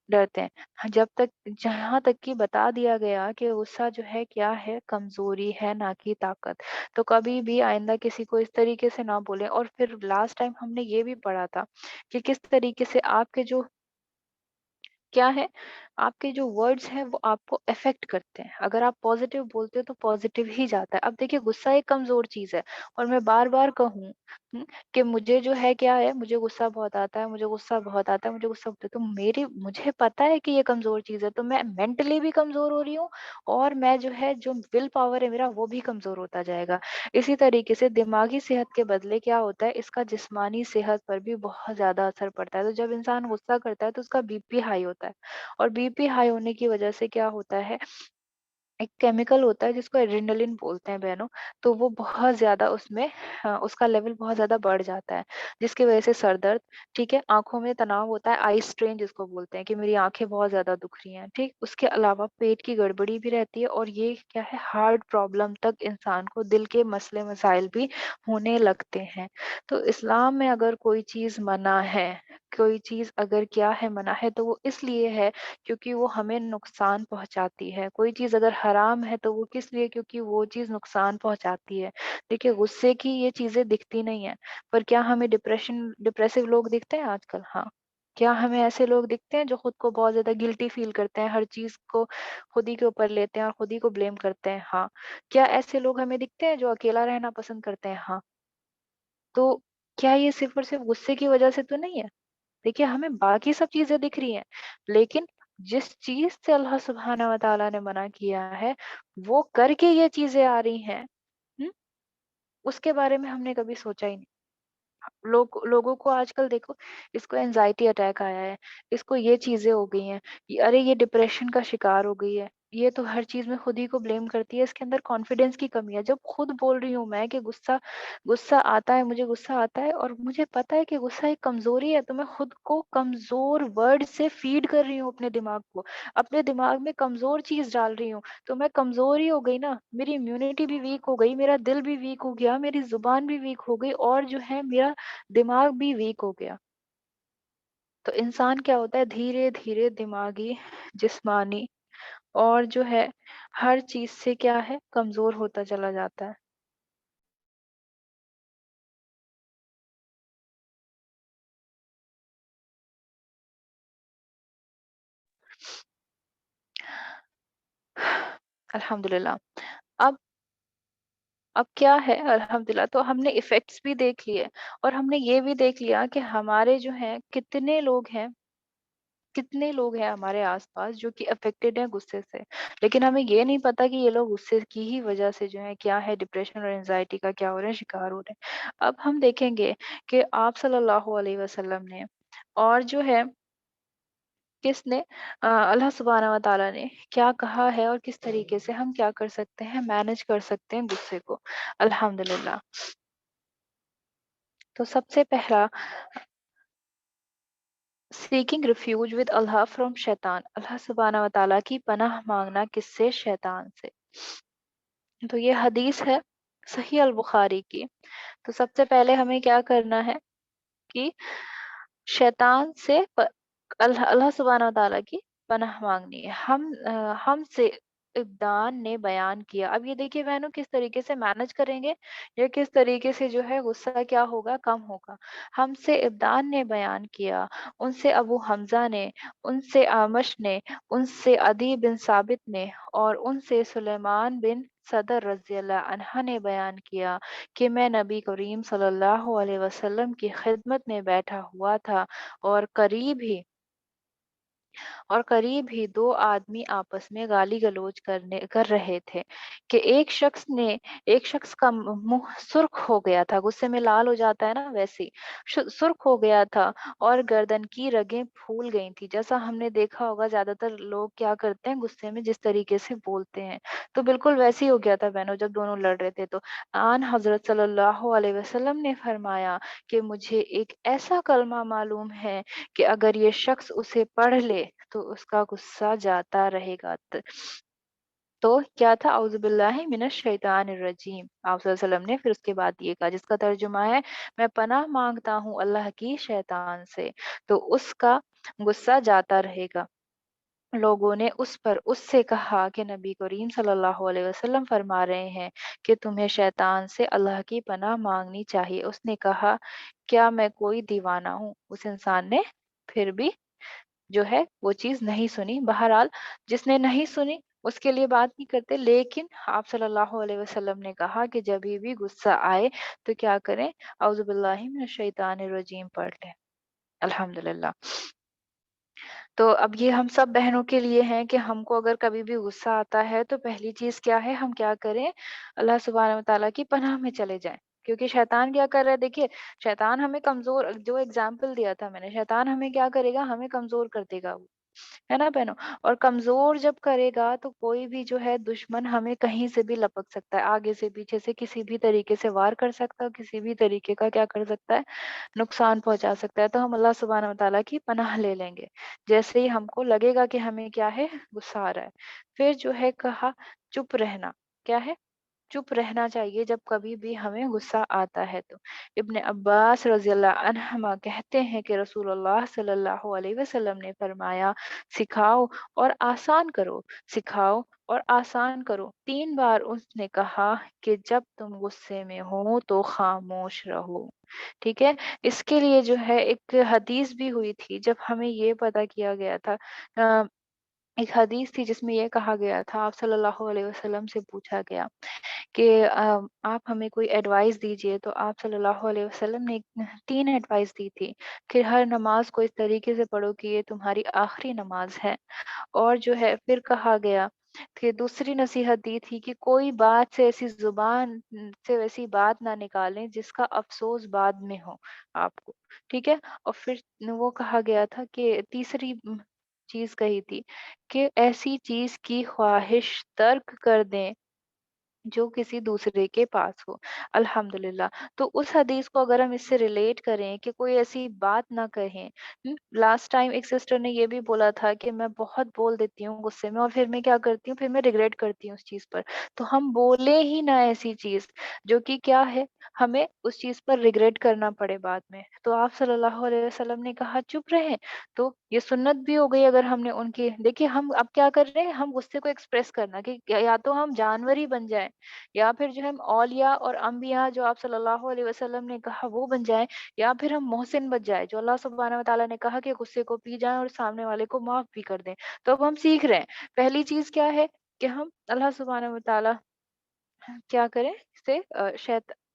ڈرتے ہیں. جب تک جہاں تک کہ بتا دیا گیا کہ غصہ جو ہے کیا ہے، کمزوری ہے نہ کہ طاقت. تو کبھی بھی آئندہ کسی کو اس طریقے سے نہ بولیں. اور پھر لاسٹ ٹائم ہم نے یہ بھی پڑھا تھا کہ کس طریقے سے آپ کے جو کیا ہے، آپ کے جو ورڈز ہیں وہ آپ کو افیکٹ کرتے ہیں. اگر آپ پازیٹیو بولتے ہو تو پازیٹیو ہی جاتا ہے. اب دیکھیے غصہ ایک کمزور چیز ہے، اور میں بار بار کہوں کہ مجھے جو ہے کیا ہے، مجھے غصہ بہت آتا ہے، مجھے غصہ بہت آتا ہے، مجھے غصہ ہوتا ہے، تو مجھے پتا ہے کہ یہ کمزور چیز ہے، تو میں مینٹلی بھی کمزور ہو رہی ہوں، اور میں جو ہے جو ول پاور ہے میرا وہ بھی کمزور ہوتا جائے گا. اسی طریقے سے دماغی صحت کے بدلے کیا ہوتا ہے، اس کا جسمانی صحت پر بھی بہت زیادہ اثر پڑتا ہے. تو جب انسان غصہ کرتا ہے تو اس کا بی پی ہائی ہوتا ہے، اور بی پی ہائی ہونے کی وجہ سے کیا ہوتا ہے، ایک کیمیکل ہوتا ہے جس کو ایڈرینلن بولتے ہیں بہنوں. تو وہ بہت زیادہ اس میں اس کا لیول بہت زیادہ بڑھ جاتا ہے، جس کی وجہ سے سر درد، ٹھیک ہے، آنکھوں میں تناؤ ہوتا ہے، آئی اسٹرین جس کو بولتے ہیں کہ میری آنکھیں بہت زیادہ دکھ رہی ہیں، ٹھیک. اس کے علاوہ پیٹ کی گڑبڑی بھی رہتی ہے، اور یہ کیا ہے، ہارٹ پرابلم تک انسان کو، دل کے مسئلے مسائل بھی ہونے لگتے ہیں. تو اسلام میں اگر کوئی چیز منع ہے، کوئی چیز اگر کیا ہے منع ہے، تو وہ اس لیے ہے کیونکہ وہ ہمیں نقصان پہنچاتی ہے. کوئی چیز اگر حرام ہے تو وہ کس لیے، کیونکہ وہ چیز نقصان پہنچاتی ہے. دیکھیے غصے کی یہ چیزیں دکھتی نہیں ہیں، پر کیا ہمیں ڈپریسو لوگ دکھتے ہیں آج کل؟ ہاں. کیا ہمیں ایسے لوگ دکھتے ہیں جو خود کو بہت زیادہ گلٹی فیل کرتے ہیں، ہر چیز کو خود ہی کے اوپر لیتے ہیں اور خود ہی کو بلیم کرتے ہیں؟ ہاں. کیا ایسے لوگ ہمیں دکھتے ہیں جو اکیلا رہنا پسند کرتے ہیں؟ ہاں. تو کیا یہ صرف اور صرف غصے کی وجہ سے تو نہیں ہے؟ دیکھیے ہمیں باقی سب چیزیں دکھ رہی ہیں، لیکن جس چیز سے اللہ سبحانہ و تعالیٰ نے منع کیا ہے وہ کر کے یہ چیزیں آ رہی ہیں، ہم، اس کے بارے میں ہم نے کبھی سوچا ہی نہیں. لوگوں کو آج کل دیکھو، اس کو اینزائٹی اٹیک آیا ہے، اس کو یہ چیزیں ہو گئی ہیں، ارے یہ ڈپریشن کا شکار ہو گئی ہے، یہ تو ہر چیز میں خود ہی کو بلیم کرتی ہے. اس کے اندر کانفیڈینس کی کمی ہے. جب خود بول رہی ہوں میں کہ غصہ غصہ آتا ہے، مجھے غصہ آتا ہے، اور مجھے پتا ہے کہ غصہ ایک کمزوری ہے، تو میں خود کو کمزور ورڈ سے فیڈ کر رہی ہوں اپنے دماغ کو، اپنے دماغ میں کمزور چیز ڈال رہی ہوں، تو میں کمزور ہی ہو گئی نا. میری امیونٹی بھی ویک ہو گئی، میرا دل بھی ویک ہو گیا، میری زبان بھی ویک ہو گئی، اور جو ہے میرا دماغ بھی ویک ہو گیا. تو انسان کیا ہوتا ہے، دھیرے دھیرے دماغی، جسمانی، اور جو ہے ہر چیز سے کیا ہے، کمزور ہوتا چلا جاتا ہے. الحمد للہ. اب اب کیا ہے، الحمدللہ تو ہم نے ایفیکٹس بھی دیکھ لیے، اور ہم نے یہ بھی دیکھ لیا کہ ہمارے جو ہیں کتنے لوگ ہیں ہمارے آس پاس جو کہ افیکٹڈ ہیں غصے سے. لیکن ہمیں یہ نہیں پتا کہ یہ لوگ غصے کی ہی وجہ سے جو ہے کیا ہے، ڈپریشن اور انزائٹی کا کیا ہو رہے ہیں، شکار ہو رہے ہیں. اب ہم دیکھیں گے کہ آپ صلی اللہ علیہ وسلم نے، اور جو ہے کس نے، اللہ سبحانہ و تعالیٰ نے کیا کہا ہے، اور کس طریقے سے ہم کیا کر سکتے ہیں، مینج کر سکتے ہیں غصے کو. الحمدللہ. تو سب سے پہلا، seeking refuge with Allah from شیطان، اللہ سبحانہ و تعالیٰ کی پناہ مانگنا کس سے، شیطان سے. تو یہ حدیث ہے صحیح البخاری کی. تو سب سے پہلے ہمیں کیا کرنا ہے کہ شیطان سے اللہ سبحانہ و تعالیٰ کی پناہ مانگنی ہے. ہم سے ابدان نے بیان کیا. اب یہ دیکھیے بہنوں کس طریقے سے مینج کریں گے، یا کس طریقے سے جو ہے غصہ کیا ہوگا، کم ہوگا. ہم سے ابدان نے بیان کیا، ان سے ابو حمزہ نے، ان سے آمش نے، ان سے عدی بن ثابت نے، اور ان سے سلیمان بن صدر رضی اللہ عنہ نے بیان کیا کہ میں نبی کریم صلی اللہ علیہ وسلم کی خدمت میں بیٹھا ہوا تھا، اور قریب ہی دو آدمی آپس میں گالی گلوچ کر رہے تھے کہ ایک شخص کا منہ سرخ ہو گیا تھا، غصے میں لال ہو جاتا ہے نا، ویسے سرخ ہو گیا تھا، اور گردن کی رگیں پھول گئی تھی. جیسا ہم نے دیکھا ہوگا زیادہ تر لوگ کیا کرتے ہیں غصے میں جس طریقے سے بولتے ہیں، تو بالکل ویسے ہی ہو گیا تھا بہنوں جب دونوں لڑ رہے تھے. تو آن حضرت صلی اللہ علیہ وسلم نے فرمایا کہ مجھے ایک ایسا کلمہ معلوم ہے کہ اگر یہ شخص اسے پڑھ لے تو اس کا غصہ جاتا رہے گا۔ تو کیا تھا؟ اعوذ باللہ من الشیطان الرجیم، آپ صلی اللہ علیہ وسلم نے پھر اس کے بعد یہ کہا، جس کا ترجمہ ہے میں پناہ مانگتا ہوں اللہ کی شیطان سے، تو اس کا غصہ جاتا رہے گا۔ لوگوں نے اس سے کہا کہ نبی کریم صلی اللہ علیہ وسلم فرما رہے ہیں کہ تمہیں شیطان سے اللہ کی پناہ مانگنی چاہیے۔ اس نے کہا کیا میں کوئی دیوانہ ہوں؟ اس انسان نے پھر بھی جو ہے وہ چیز نہیں سنی۔ بہرحال جس نے نہیں سنی اس کے لیے بات نہیں کرتے، لیکن آپ صلی اللہ علیہ وسلم نے کہا کہ جب بھی غصہ آئے تو کیا کریں؟ اعوذ باللہ من الشیطان الرجیم پڑھ لیں۔ الحمدللہ۔ تو اب یہ ہم سب بہنوں کے لیے ہیں کہ ہم کو اگر کبھی بھی غصہ آتا ہے تو پہلی چیز کیا ہے؟ ہم کیا کریں؟ اللہ سبحانہ وتعالیٰ کی پناہ میں چلے جائیں، کیونکہ شیطان کیا کر رہا ہے؟ دیکھیے شیطان ہمیں کمزور، جو اگزامپل دیا تھا میں نے، شیطان ہمیں کیا کرے گا؟ ہمیں کمزور کر دے گا وہ، ہے نا بہنوں؟ اور کمزور جب کرے گا تو کوئی بھی جو ہے دشمن ہمیں کہیں سے بھی لپک سکتا ہے، آگے سے پیچھے سے کسی بھی طریقے سے وار کر سکتا ہے، کسی بھی طریقے کا کیا کر سکتا ہے؟ نقصان پہنچا سکتا ہے۔ تو ہم اللہ سبحانہ وتعالیٰ کی پناہ لے لیں گے جیسے ہی ہم کو لگے گا کہ ہمیں کیا ہے؟ غصہ آ رہا ہے۔ پھر جو ہے کہا چپ رہنا، کیا ہے؟ چپ رہنا چاہیے جب کبھی بھی ہمیں غصہ آتا ہے تو۔ ابن عباس رضی اللہ عنہما کہتے ہیں کہ رسول اللہ صلی اللہ علیہ وسلم نے فرمایا سکھاؤ اور آسان کرو، سکھاؤ اور آسان کرو۔ 3 بار اس نے کہا کہ جب تم غصے میں ہو تو خاموش رہو، ٹھیک ہے؟ اس کے لیے جو ہے ایک حدیث بھی ہوئی تھی جب ہمیں یہ پتہ کیا گیا تھا، ایک حدیث تھی جس میں یہ کہا گیا تھا، آپ صلی اللہ علیہ وسلم سے پوچھا گیا کہ آپ ہمیں کوئی ایڈوائس دیجئے، تو آپ صلی اللہ علیہ وسلم نے 3 ایڈوائس دی تھی کہ ہر نماز کو اس طریقے سے پڑھو کہ یہ تمہاری آخری نماز ہے، اور جو ہے پھر کہا گیا کہ دوسری نصیحت دی تھی کہ کوئی بات سے ایسی زبان سے ویسی بات نہ نکالیں جس کا افسوس بعد میں ہو آپ کو، ٹھیک ہے؟ اور پھر وہ کہا گیا تھا کہ تیسری چیز کہی تھی کہ ایسی چیز کی خواہش ترک کر دیں جو کسی دوسرے کے پاس ہو۔ الحمدللہ۔ تو اس حدیث کو اگر ہم اس سے ریلیٹ کریں کہ کوئی ایسی بات نہ کہیں، لاسٹ ٹائم ایک سسٹر نے یہ بھی بولا تھا کہ میں بہت بول دیتی ہوں غصے میں اور پھر میں کیا کرتی ہوں؟ پھر میں ریگریٹ کرتی ہوں اس چیز پر۔ تو ہم بولے ہی نہ ایسی چیز جو کہ کیا ہے؟ ہمیں اس چیز پر ریگریٹ کرنا پڑے بعد میں۔ تو آپ صلی اللہ علیہ وسلم نے کہا چپ رہیں، تو یہ سنت بھی ہو گئی اگر ہم نے ان کی، دیکھیے ہم اب کیا کر رہے ہیں؟ ہم غصے کو ایکسپریس کرنا کہ یا تو ہم جانور ہی بن جائیں، یا پھر جو ہم اولیاء اور انبیاء جو آپ صلی اللہ علیہ وسلم نے کہا وہ بن جائیں، یا پھر ہم محسن بن جائیں جو اللہ سبحانہ وتعالیٰ نے کہا کہ غصے کو پی جائیں اور سامنے والے کو معاف بھی کر دیں۔ تو اب ہم سیکھ رہے ہیں، پہلی چیز کیا ہے کہ ہم اللہ سبحانہ وتعالیٰ کیا کریں سے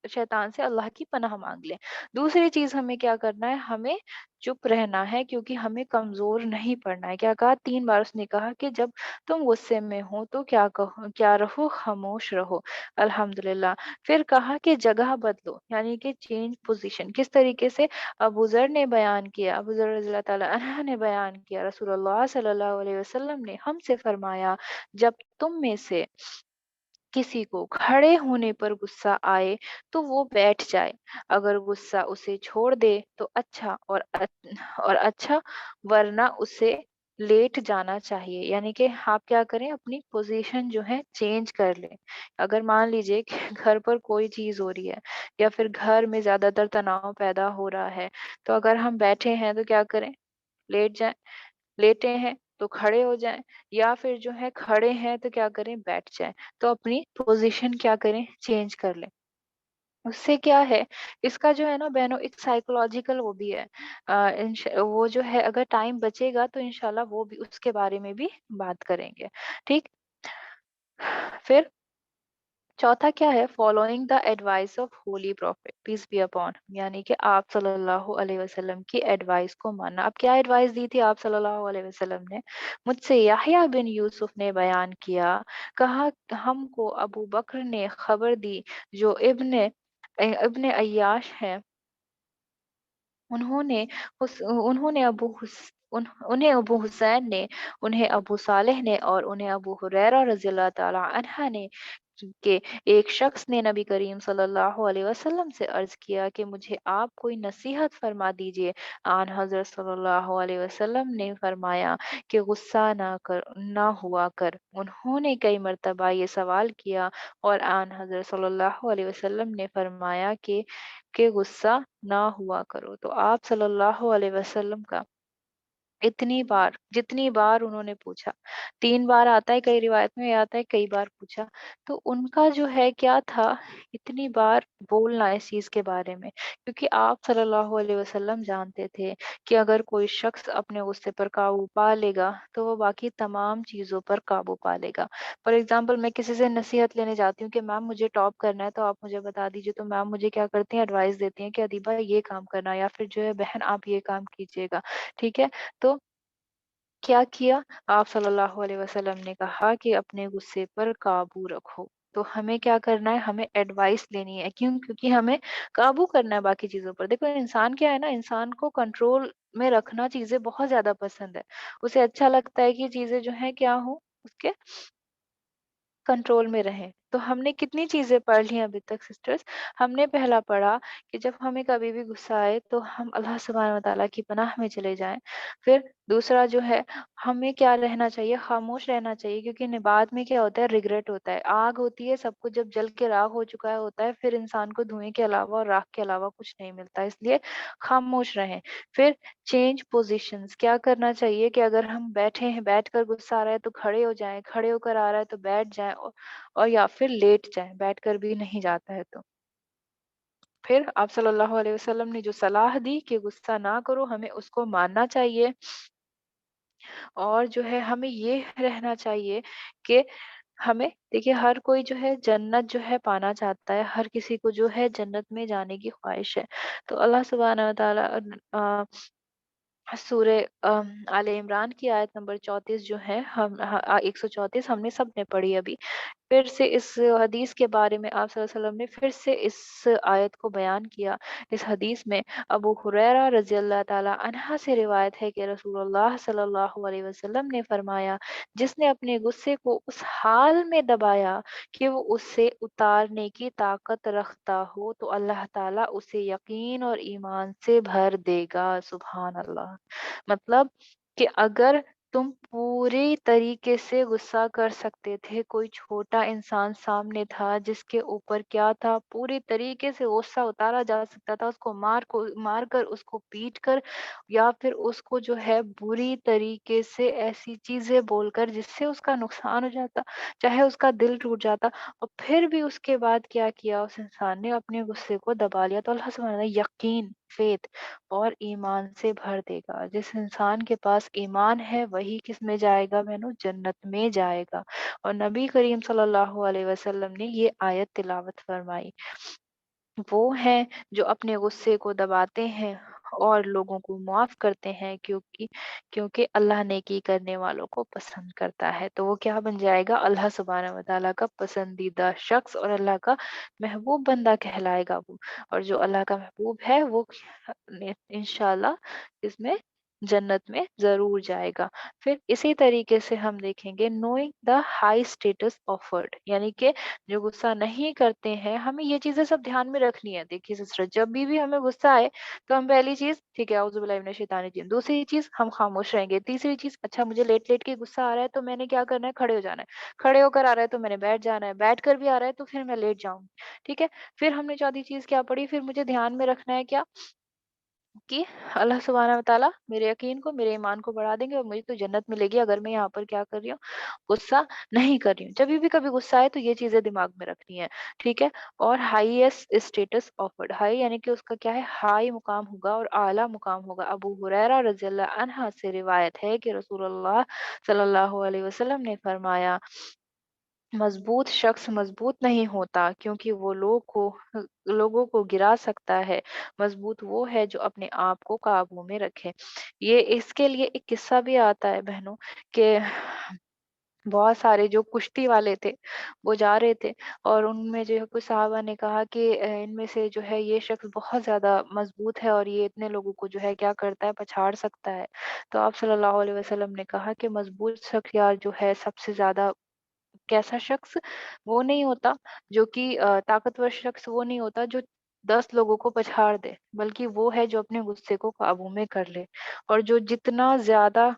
شیطان سے اللہ کی پناہ مانگ لیں۔ دوسری چیز ہمیں کیا کرنا ہے؟ ہمیں چپ رہنا ہے، کیونکہ ہمیں کمزور نہیں پڑنا ہے۔ کیا کہا؟ 3 بار اس نے کہا کہ جب تم غصے میں ہو تو کیا رہو؟ خاموش رہو۔ الحمدللہ۔ پھر کہا کہ جگہ بدلو، یعنی کہ چینج پوزیشن۔ کس طریقے سے؟ ابو ذر نے بیان کیا، ابو ذر رضی اللہ تعالیٰ عنہ نے بیان کیا، رسول اللہ صلی اللہ علیہ وسلم نے ہم سے فرمایا جب تم میں سے کسی کو کھڑے ہونے پر غصہ آئے تو وہ بیٹھ جائے، اگر غصہ اسے چھوڑ دے تو اچھا، اور اچھا، ورنہ اسے لیٹ جانا چاہیے۔ یعنی کہ آپ کیا کریں؟ اپنی پوزیشن جو ہے چینج کر لیں۔ اگر مان لیجئے کہ گھر پر کوئی چیز ہو رہی ہے یا پھر گھر میں زیادہ تر تناؤ پیدا ہو رہا ہے، تو اگر ہم بیٹھے ہیں تو کیا کریں؟ لیٹ جائیں، لیٹے ہیں تو کھڑے ہو جائیں، یا پھر جو ہے کھڑے ہیں تو کیا کریں؟ بیٹھ جائیں۔ تو اپنی پوزیشن کیا کریں؟ چینج کر لیں۔ اس سے کیا ہے؟ اس کا جو ہے نا بہنوں ایک سائیکولوجیکل وہ بھی ہے، وہ جو ہے اگر ٹائم بچے گا تو انشاءاللہ وہ بھی اس کے بارے میں بھی بات کریں گے، ٹھیک؟ پھر چوتھا کیا ہے؟ Following the advice of holy prophet peace be upon, یعنی کہ آپ صلی اللہ علیہ وسلم کی ایڈوائس کو ماننا۔ اب کیا ایڈوائس دی تھی آپ صلی اللہ علیہ وسلم نے؟ مجھ سے یحییٰ بن یوسف نے بیان کیا، کہا ہم کو ابو بکر نے خبر دی جو ابن عیاش ہیں، انہوں نے انہوں نے انہیں ابو حسین نے، انہیں ابو صالح نے اور انہیں ابو ہریرہ رضی اللہ تعالی عنہ نے کہ ایک شخص نے نबी करीम सल्लल्लाहु अलैहि वसल्लम से अर्ज किया कि मुझे आप कोई नसीहत फरमा दीजिए। आन हजरत सल्लल्लाहु अलैहि वसल्लम ने फरमाया कि गुस्सा ना हुआ कर। उन्होंने कई मर्तबा ये सवाल किया और आन हजरत सल्लल्लाहु अलैहि वसल्लम ने फरमाया कि गुस्सा ना हुआ करो। तो आप सल्लल्लाहु अलैहि वसल्लम का इतनी बार, जितनी बार उन्होंने पूछा, 3 बार आता है, कई रिवायत में आता है कई बार पूछा, तो उनका जो है क्या था, इतनी बार बोलना इस चीज़ के बारे में, क्योंकि आप सल्लल्लाहु अलैहि वसल्लम जानते थे कि अगर कोई शख्स अपने गुस्से पर काबू पा लेगा, तो वो बाकी तमाम चीज़ों पर काबू पा लेगा। फॉर एग्ज़ाम्पल मैं किसी से नसीहत लेने जाती हूँ कि मैम मुझे टॉप करना है, तो आप मुझे बता दीजिए, तो मैम मुझे क्या करती हैं, एडवाइस देती हैं कि अदीबा ये काम करना, या फिर जो है बहन आप ये काम कीजिएगा, ठीक है? तो क्या किया? आप सल्लल्लाहु अलैहि वसल्लम ने कहा कि अपने गुस्से पर काबू रखो। तो हमें क्या करना है? हमें एडवाइस लेनी है। क्यों? क्योंकि हमें काबू करना है बाकी चीज़ों पर। देखो इंसान क्या है ना, इंसान को कंट्रोल में रखना चीज़ें बहुत ज़्यादा पसंद है। उसे अच्छा लगता है कि चीज़ें जो हैं क्या हों, उसके कंट्रोल में रहें। तो हमने कितनी चीज़ें पढ़ ली हैं अभी तक सिस्टर्स। हमने पहला पढ़ा कि जब हमें कभी भी गुस्सा आए तो हम अल्लाह सुब्हानहू व तआला की पनाह में चले जाएँ। फिर दूसरा जो है, हमें क्या रहना चाहिए, खामोश रहना चाहिए, क्योंकि बाद में क्या होता है, रिग्रेट होता है। आग होती है, सब कुछ जब जल के राख हो चुका है होता है, फिर इंसान को धुएँ के अलावा और राख के अलावा कुछ नहीं मिलता है, इसलिए खामोश रहें। फिर चेंज पोज़ीशंस, क्या करना चाहिए कि अगर हम बैठे हैं, बैठकर गुस्सा आ रहा है तो खड़े हो जाएँ, खड़े होकर आ रहा है तो बैठ जाएँ, और या फिर लेट जाएँ, बैठकर भी नहीं जाता है तो। फिर आप सल्लल्लाहु अलैहि वसल्लम ने जो सलाह दी कि गुस्सा ना करो, हमें उसको मानना चाहिए। और जो है हमें ये रहना चाहिए कि हमें देखिए, हर कोई जो है जन्नत जो है पाना चाहता है, हर किसी को जो है जन्नत में जाने की ख्वाहिश है। तो अल्लाह सुब्हानहू व तआला सूरे आले इमरान की आयत नंबर 34 जो है, 134 हमने सबने पढ़ी अभी। फिर से इस हदीस के बारे में आप सल्लल्लाहु अलैहि वसल्लम ने फिर से इस आयत को बयान किया। इस हदीस में अबू हुरैरा रज़ियल्लाहु ताला अन्हा से रिवायत है कि रसूलुल्लाह सल्लल्लाहु अलैहि वसल्लम ने फरमाया, जिसने अपने गुस्से को उस हाल में दबाया कि वो उससे उतारने की ताकत रखता हो, तो अल्लाह ताला उसे यकीन और ईमान से भर देगा। सुभान अल्लाह। मतलब कि अगर तुम पूरी तरीके से गुस्सा कर सकते थे, कोई छोटा इंसान सामने था जिसके ऊपर क्या था, पूरी तरीके से गुस्सा उतारा जा सकता था, उसको मार कर, उसको पीट कर, या फिर उसको जो है बुरी तरीके से ऐसी चीजें बोलकर जिससे उसका नुकसान हो जाता, चाहे उसका दिल टूट जाता, और फिर भी उसके बाद क्या किया, उस इंसान ने अपने गुस्से को दबा लिया, तो अल्लाह सुब्हानहू व तआला यकीन, फेथ और ईमान से भर देगा। जिस इंसान के पास ईमान है वही किस में जाएगा बहनों, जन्नत में जाएगा। और नबी करीम सल्लल्लाहु अलैहि वसल्लम ने ये आयत तिलावत फरमाई। वो हैं जो अपने गुस्से को दबाते हैं और लोगों को माफ करते हैं, क्योंकि क्योंकि अल्लाह नेकी करने वालों को पसंद करता है। तो वो क्या बन जाएगा, अल्लाह सुब्हानहू व तआला का पसंदीदा शख्स और अल्लाह का महबूब बंदा कहलाएगा वो। और जो अल्लाह का महबूब है वो इंशाल्लाह इसमें जन्नत में जरूर जाएगा। फिर इसी तरीके से हम देखेंगे knowing the high status offered, यानी कि जो गुस्सा नहीं करते हैं, हमें ये चीजें सब ध्यान में रखनी है। देखिए सिस्टर, जब भी हमें गुस्सा आए तो हम पहली चीज, ठीक है, औज़ु बिल्लाहि मिनश शैतानिर रजीम, दूसरी चीज हम खामोश रहेंगे, तीसरी चीज, अच्छा मुझे लेट लेट के गुस्सा आ रहा है तो मैंने क्या करना है, खड़े हो जाना है, खड़े होकर आ रहा है तो मैंने बैठ जाना है, बैठ कर भी आ रहा है तो फिर मैं लेट जाऊंगी, ठीक है। फिर हमने चौथी चीज क्या पढ़ी, फिर मुझे ध्यान में रखना है क्या, कि अल्लाह सुब्हानहू व तआला मेरे यकीन को, मेरे ईमान को बढ़ा देंगे और मुझे तो जन्नत मिलेगी अगर मैं यहाँ पर क्या कर रही हूँ, गुस्सा नहीं कर रही हूँ। जब भी कभी गुस्सा आए तो ये चीजें दिमाग में रखनी है, ठीक है। और हाईएस्ट स्टेटस ऑफर्ड, हाई यानी कि उसका क्या है, हाई मुकाम होगा और आला मुकाम होगा। अबू हुरैरा रज़ियल्लाहु अन्हा से रिवायत है कि रसूलुल्लाह सल्लल्लाहु अलैहि वसल्लम ने फरमाया, मजबूत शख्स मजबूत नहीं होता क्योंकि वो लोगों को गिरा सकता है। मजबूत वो है जो अपने आप को काबू में रखे। ये इसके लिए एक किस्सा भी आता है बहनों, कि बहुत सारे जो कुश्ती वाले थे वो जा रहे थे, और उनमें जो है कुछ सहाबा ने कहा कि इनमें से जो है ये शख्स बहुत ज्यादा मजबूत है और ये इतने लोगों को जो है क्या करता है, पछाड़ सकता है। तो आप सल्लल्लाहु अलैहि वसल्लम ने कहा कि मजबूत शख्स यार जो है सबसे ज्यादा कैसा शख्स? वो नहीं होता जो कि ताकतवर शख्स वो नहीं होता जो 10 लोगों को पछाड़ दे, बल्कि वो है जो अपने गुस्से को काबू में कर ले। और जो जितना ज़्यादा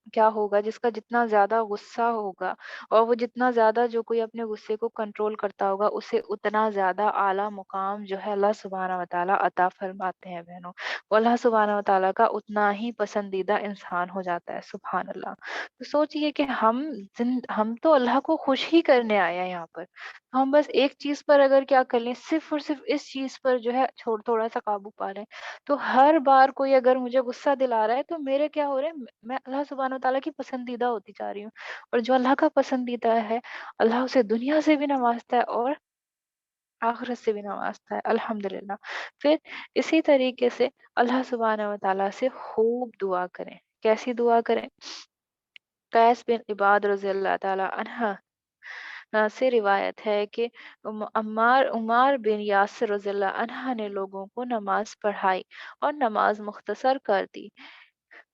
क्या होगा, जिसका जितना ज़्यादा गुस्सा होगा और वो जितना ज़्यादा जो कोई अपने गुस्से को कंट्रोल करता होगा, उसे उतना ज़्यादा आला मुकाम जो है अल्लाह सुब्हानहू व तआला अता फरमाते हैं बहनों। वो अल्लाह सुब्हानहू व तआला का उतना ही पसंदीदा इंसान हो जाता है, सुभान अल्लाह। तो सोचिए कि हम तो अल्लाह को खुश ही करने आए हैं यहाँ पर। तो हम बस एक चीज़ पर अगर क्या कर लें, सिर्फ़ और सिर्फ़ इस चीज़ पर जो है छोड़ थोड़ा-सा काबू पा लें, तो हर बार कोई अगर मुझे गुस्सा दिला रहा है तो मेरे क्या हो रहा है, मैं अल्लाह सुब्हान तआला की पसंदीदा होती जा रही हूँ। और जो अल्लाह का पसंदीदा है, अल्लाह उसे दुनिया से भी नवाजता है और आखिरत से भी नवाजता है, अल्हम्दुलिल्लाह। फिर इसी तरीके से अल्लाह सुब्हान व तआला से खूब दुआ करें। कैसी दुआ करें? कैस बिन इबाद रज़ी अल्लाह तआला अन्हा से रिवायत है कि अम्मार उमार बिन यासिर रज़ियल्लाहु अन्हा ने लोगों को नमाज पढ़ाई और नमाज मुख्तसर कर दी।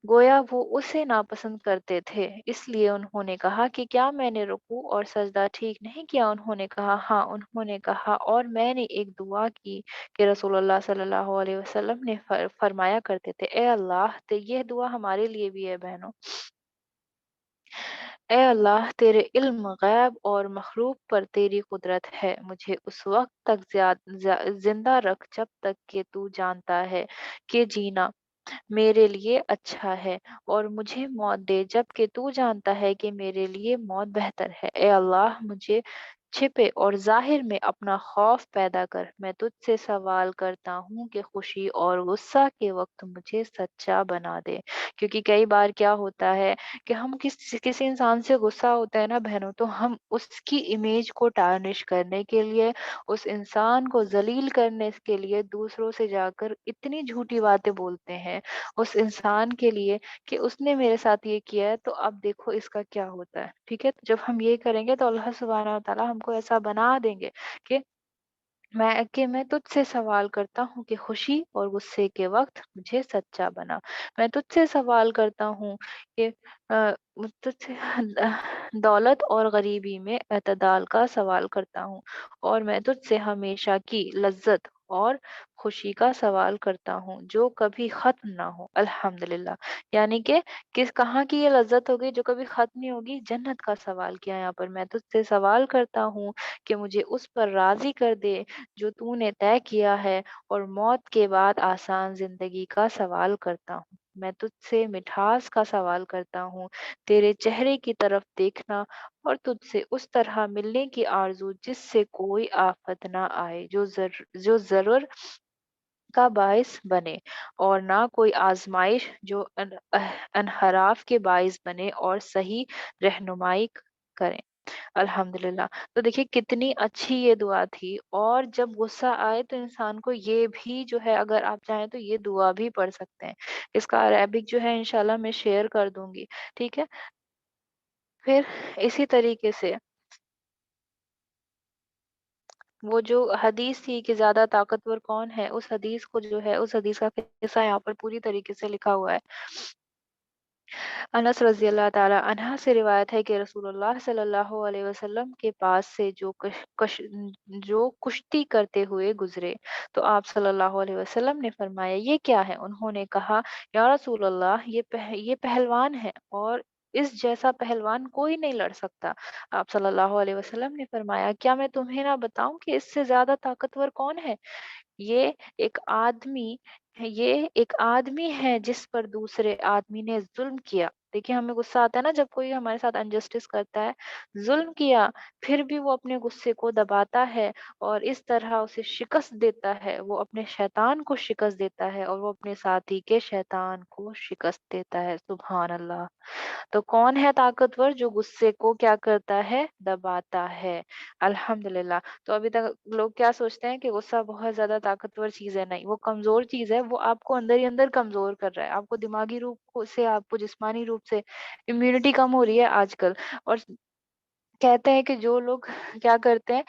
गोया वो उसे नापसंद करते थे, इसलिए उन्होंने कहा कि क्या मैंने रुकू और सजदा ठीक नहीं किया? उन्होंने कहा हाँ। उन्होंने कहा और मैंने एक दुआ की कि रसूलुल्लाह सल्लल्लाहु अलैहि वसल्लम ने फरमाया करते थे, ए अल्लाह, तो ये दुआ हमारे लिए भी है बहनों। ए अल्लाह, तेरे इल्म गैब और मखलूक पर तेरी कुदरत है। मुझे उस वक्त तक जिंदा रख जब तक कि तू जानता है कि जीना मेरे लिए अच्छा है, और मुझे मौत दे जबकि तू जानता है कि मेरे लिए मौत बेहतर है। ए अल्लाह, मुझे छिपे और जाहिर में अपना खौफ पैदा कर। मैं तुझसे सवाल करता हूँ कि खुशी और गुस्सा के वक्त मुझे सच्चा बना दे। क्योंकि कई बार क्या होता है कि हम किसी इंसान से गुस्सा होता है ना बहनों, तो हम उसकी इमेज को टार्निश करने के लिए, उस इंसान को जलील करने के लिए दूसरों से जाकर इतनी झूठी बातें बोलते हैं उस इंसान के लिए कि उसने मेरे साथ ये किया है तो अब देखो इसका क्या होता है। ठीक है, तो जब हम ये करेंगे तो अल्लाह सुब्हानहू व तआला हमको ऐसा बना देंगे कि मैं तुझसे सवाल करता हूँ कि खुशी और गुस्से के वक्त मुझे सच्चा बना। मैं तुझसे सवाल करता हूँ कि तुझसे दौलत और गरीबी में एतदाल का सवाल करता हूँ, और मैं तुझसे हमेशा की लज्जत और खुशी का सवाल करता हूँ जो कभी खत्म ना हो। अल्हम्दुलिल्लाह। यानी कि किस कहाँ की ये लज्जत हो गई जो कभी खत्म नहीं होगी? जन्नत का सवाल किया यहाँ पर। मैं तुझसे सवाल करता हूँ कि मुझे उस पर राजी कर दे जो तूने तय किया है, और मौत के बाद आसान जिंदगी का सवाल करता हूँ। मैं तुझसे मिठास का सवाल करता हूँ, तेरे चेहरे की तरफ देखना और तुझसे उस तरह मिलने की आरज़ू जिससे कोई आफ़त ना आए, जो ज़रूर का बायस बने, और ना कोई आज़माइश जो अनहराफ के बायस बने, और सही रहनुमाई करें। अल्हम्दुलिल्लाह। तो देखिए कितनी अच्छी ये दुआ थी, और जब गुस्सा आए तो इंसान को ये भी जो है, अगर आप चाहें तो ये दुआ भी पढ़ सकते हैं। इसका अरेबिक जो है इंशाल्लाह मैं शेयर कर दूँगी, ठीक है? फिर इसी तरीके से वो जो हदीस थी कि ज़्यादा ताकतवर कौन है, उस हदीस को जो है, उस हदीस का किस्सा यहाँ पर पूरी तरीके से लिखा हुआ है। अनस रज़ी अल्लाह ताला अन्हा से रिवायत है कि रसूलुल्लाह सल्लल्लाहु अलैहि वसल्लम के पास से जो कुश्ती करते हुए गुजरे, तो आप सल्लल्लाहु अलैहि वसल्लम ने फरमाया, ये क्या है? उन्होंने कहा, या रसूलल्लाह, ये पहलवान है, और इस जैसा पहलवान कोई नहीं लड़ सकता। आप सल्लल्लाहु अलैहि वसल्लम ने फरमाया, क्या मैं तुम्हें ना बताऊं कि इससे ज्यादा ताकतवर कौन है? ये एक आदमी ये एक आदमी है जिस पर दूसरे आदमी ने जुल्म किया। देखिए हमें गुस्सा आता है ना जब कोई हमारे साथ अनजस्टिस करता है, जुल्म किया, फिर भी वो अपने गुस्से को दबाता है और इस तरह उसे शिकस्त देता है। वो अपने शैतान को शिकस्त देता है और वो अपने साथी के शैतान को शिकस्त देता है। सुभान अल्लाह। तो कौन है ताकतवर? जो गुस्से को क्या करता है? दबाता है। अल्हम्दुलिल्लाह। तो अभी तक लोग क्या सोचते हैं कि गुस्सा बहुत ज़्यादा ताकतवर चीज़ है, नहीं, वो कमज़ोर चीज़ है, वो आपको अंदर ही अंदर कमज़ोर कर रहा है। आपको दिमागी से, आपको जिस्मानी रूप से इम्यूनिटी कम हो रही है आजकल। और कहते हैं कि जो लोग क्या करते हैं,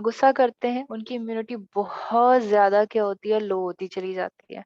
गुस्सा करते हैं, उनकी इम्यूनिटी बहुत ज़्यादा क्या होती है? लो होती चली जाती है।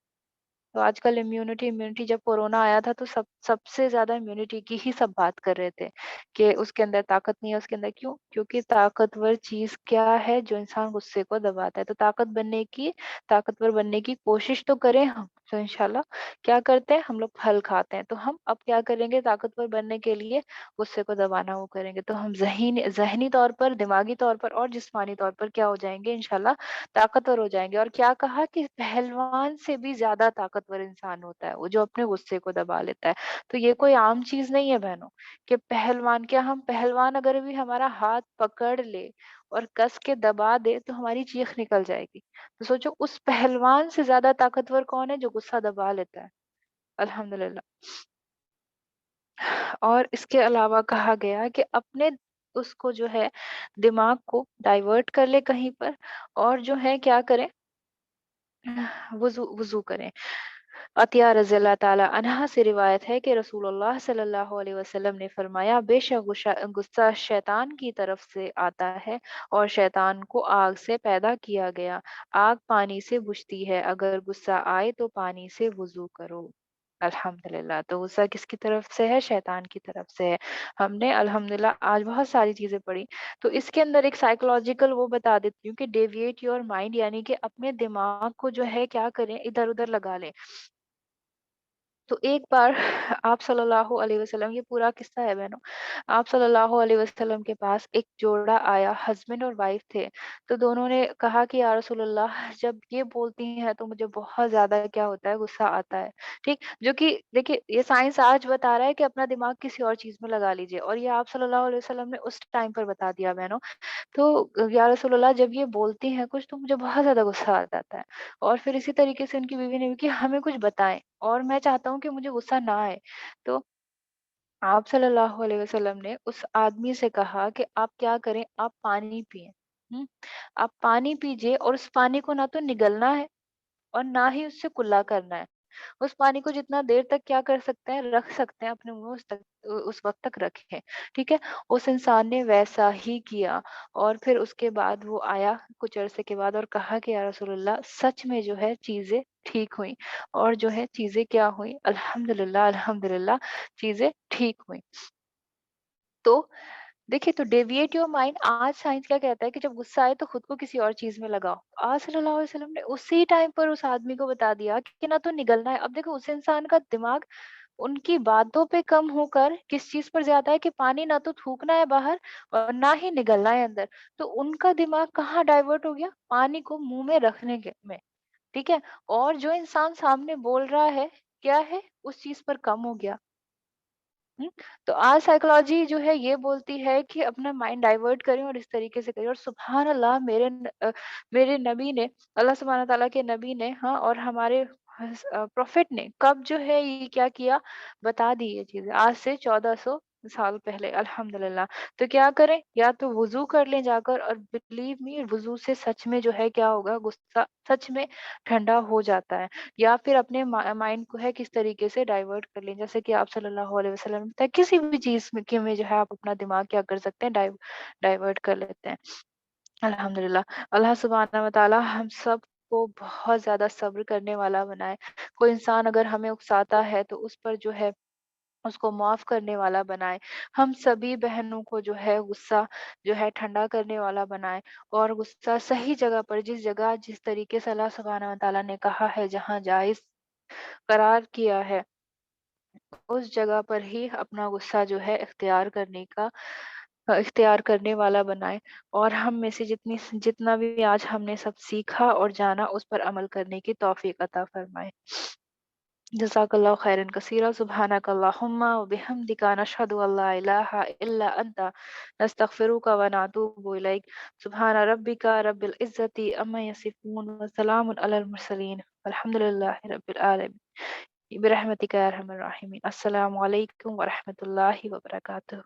تو آج کل امیونٹی امیونٹی جب کورونا آیا تھا تو سب سے زیادہ امیونٹی کی ہی سب بات کر رہے تھے کہ اس کے اندر طاقت نہیں ہے، اس کے اندر کیوں؟ کیونکہ طاقتور چیز کیا ہے؟ جو انسان غصے کو دباتا ہے. تو طاقتور بننے کی کوشش تو کریں ہم. تو انشاءاللہ کیا کرتے ہیں ہم لوگ پھل کھاتے ہیں. تو ہم اب کیا کریں گے طاقتور بننے کے لیے؟ غصے کو دبانا وہ کریں گے. تو ہم ذہنی طور پر، دماغی طور پر اور جسمانی طور پر کیا ہو جائیں گے انشاءاللہ؟ طاقتور ہو جائیں گے. اور کیا کہا کہ پہلوان سے بھی زیادہ طاقتور انسان ہوتا ہے وہ جو اپنے غصے کو دبا لیتا ہے. تو یہ کوئی عام چیز نہیں ہے بہنوں کہ پہلوان، کیا ہم پہلوان اگر بھی ہمارا ہاتھ پکڑ لے اور کس کے دبا دے تو ہماری چیخ نکل جائے گی. تو سوچو اس پہلوان سے زیادہ طاقتور کون ہے جو غصہ دبا لیتا ہے. الحمدللہ. اور اس کے علاوہ کہا گیا کہ اپنے اس کو جو ہے دماغ کو ڈائیورٹ کر لے کہیں پر، اور جو ہے کیا کریں؟ وضو کریں. عطیہ رضی اللہ تعالی عنہا سے روایت ہے کہ رسول اللہ صلی اللہ علیہ وسلم نے فرمایا، بے شک غصہ شیطان کی طرف سے آتا ہے اور شیطان کو آگ سے پیدا کیا گیا. آگ پانی سے بجھتی ہے، اگر غصہ آئے تو پانی سے وضو کرو. الحمدللہ. تو غصہ کس کی طرف سے ہے؟ شیطان کی طرف سے ہے. ہم نے الحمدللہ آج بہت ساری چیزیں پڑھی. تو اس کے اندر ایک سائیکولوجیکل وہ بتا دیتی ہوں کہ ڈیویٹ یور مائنڈ، یعنی کہ اپنے دماغ کو جو ہے کیا کریں؟ ادھر ادھر لگا لیں. تو ایک بار آپ صلی اللہ علیہ وسلم، یہ پورا قصہ ہے بہنوں، آپ صلی اللہ علیہ وسلم کے پاس ایک جوڑا آیا، ہسبینڈ اور وائف تھے. تو دونوں نے کہا کہ یا رسول اللہ، جب یہ بولتی ہیں تو مجھے بہت زیادہ کیا ہوتا ہے؟ غصہ آتا ہے. ٹھیک، جو کہ دیکھیے یہ سائنس آج بتا رہا ہے کہ اپنا دماغ کسی اور چیز میں لگا لیجیے، اور یہ آپ صلی اللہ علیہ وسلم نے اس ٹائم پر بتا دیا بہنوں. تو یا رسول اللہ، جب یہ بولتی ہیں کچھ تو مجھے بہت زیادہ غصہ آ جاتا ہے. اور پھر اسی طریقے سے ان کی بیوی نے بھی کہ ہمیں کچھ بتائیں، اور میں چاہتا ہوں کہ مجھے غصہ نہ آئے. تو آپ صلی اللہ علیہ وسلم نے اس آدمی سے کہا کہ آپ کیا کریں؟ آپ پانی پیئیں. آپ پانی پیجئے، اور اس پانی کو نہ تو نگلنا ہے اور نہ ہی اس سے کلا کرنا ہے. اس پانی کو جتنا دیر تک کیا کر سکتے ہیں؟ رکھ سکتے ہیں اپنے منہ میں، اس وقت تک رکھیں. ٹھیک ہے. اس انسان نے ویسا ہی کیا، اور پھر اس کے بعد وہ آیا کچھ عرصے کے بعد اور کہا کہ یا رسول اللہ، سچ میں جو ہے چیزیں ٹھیک ہوئیں، اور جو ہے چیزیں کیا ہوئیں؟ الحمدللہ الحمدللہ، چیزیں ٹھیک ہوئیں. تو دیکھیے، تو ڈیویٹ یور مائنڈ، آج سائنس کیا کہتا ہے کہ جب غصہ آئے تو خود کو کسی اور چیز میں لگاؤ. آج صلی اللہ علیہ وسلم نے اسی ٹائم پر اس آدمی کو بتا دیا کہ نہ تو نگلنا ہے. اب دیکھو اس انسان کا دماغ ان کی باتوں پہ کم ہو کر کس چیز پر زیادہ ہے کہ پانی نہ تو تھوکنا ہے باہر اور نہ ہی نگلنا ہے اندر. تو ان کا دماغ کہاں ڈائیورٹ ہو گیا؟ پانی کو منہ میں رکھنے کے میں. ٹھیک ہے. اور جو انسان سامنے بول رہا ہے کیا ہے؟ اس چیز پر کم ہو گیا. ہم؟ تو آج سائیکولوجی جو ہے یہ بولتی ہے کہ اپنا مائنڈ ڈائیورٹ کریں اور اس طریقے سے کریں. اور سبحان اللہ، میرے نبی نے، اللہ سبحانہ تعالیٰ کے نبی نے، ہاں، اور ہمارے پروفٹ نے کب جو ہے یہ کیا کیا؟ بتا دی یہ چیزیں آج سے 1400 سال پہلے. الحمدللہ. تو کیا کریں؟ یا تو وضو کر لیں جا کر، اور بلیو می، وضو سے سچ میں جو ہے کیا ہوگا؟ غصہ سچ میں ٹھنڈا ہو جاتا ہے. یا پھر اپنے مائنڈ کو ہے کس طریقے سے ڈائیورٹ کر لیں، جیسے کہ آپ صلی اللہ علیہ وسلم نے بتایا، کسی بھی چیز میں جو ہے آپ اپنا دماغ کیا کر سکتے ہیں؟ ڈائیورٹ کر لیتے ہیں. الحمدللہ. اللہ سبحانہ و تعالی ہم سب کو بہت زیادہ صبر کرنے والا بنائے. کوئی انسان اگر ہمیں اکساتا ہے تو اس پر جو ہے اس کو معاف کرنے والا بنائے. ہم سبھی بہنوں کو جو ہے غصہ جو ہے ٹھنڈا کرنے والا بنائے، اور غصہ صحیح جگہ پر، جس جگہ جس طریقے سے اللہ سبحانہ و تعالیٰ نے کہا ہے، جہاں جائز قرار کیا ہے، اس جگہ پر ہی اپنا غصہ جو ہے اختیار کرنے والا بنائے. اور ہم میں سے جتنا بھی آج ہم نے سب سیکھا اور جانا، اس پر عمل کرنے کی توفیق عطا فرمائے. جزاک اللہ خیرن کثیرا. سبحانک اللہم و بحمدک، نشہد ان لا الہ الا انت، نستغفرک و نتوب الیک. سبحان ربک رب العزت عما یصفون وسلام علی المرسلین والحمد للہ رب العالمین. برحمتک یا ارحم الراحمین. السلام علیکم ورحمۃ اللہ وبرکاتہ.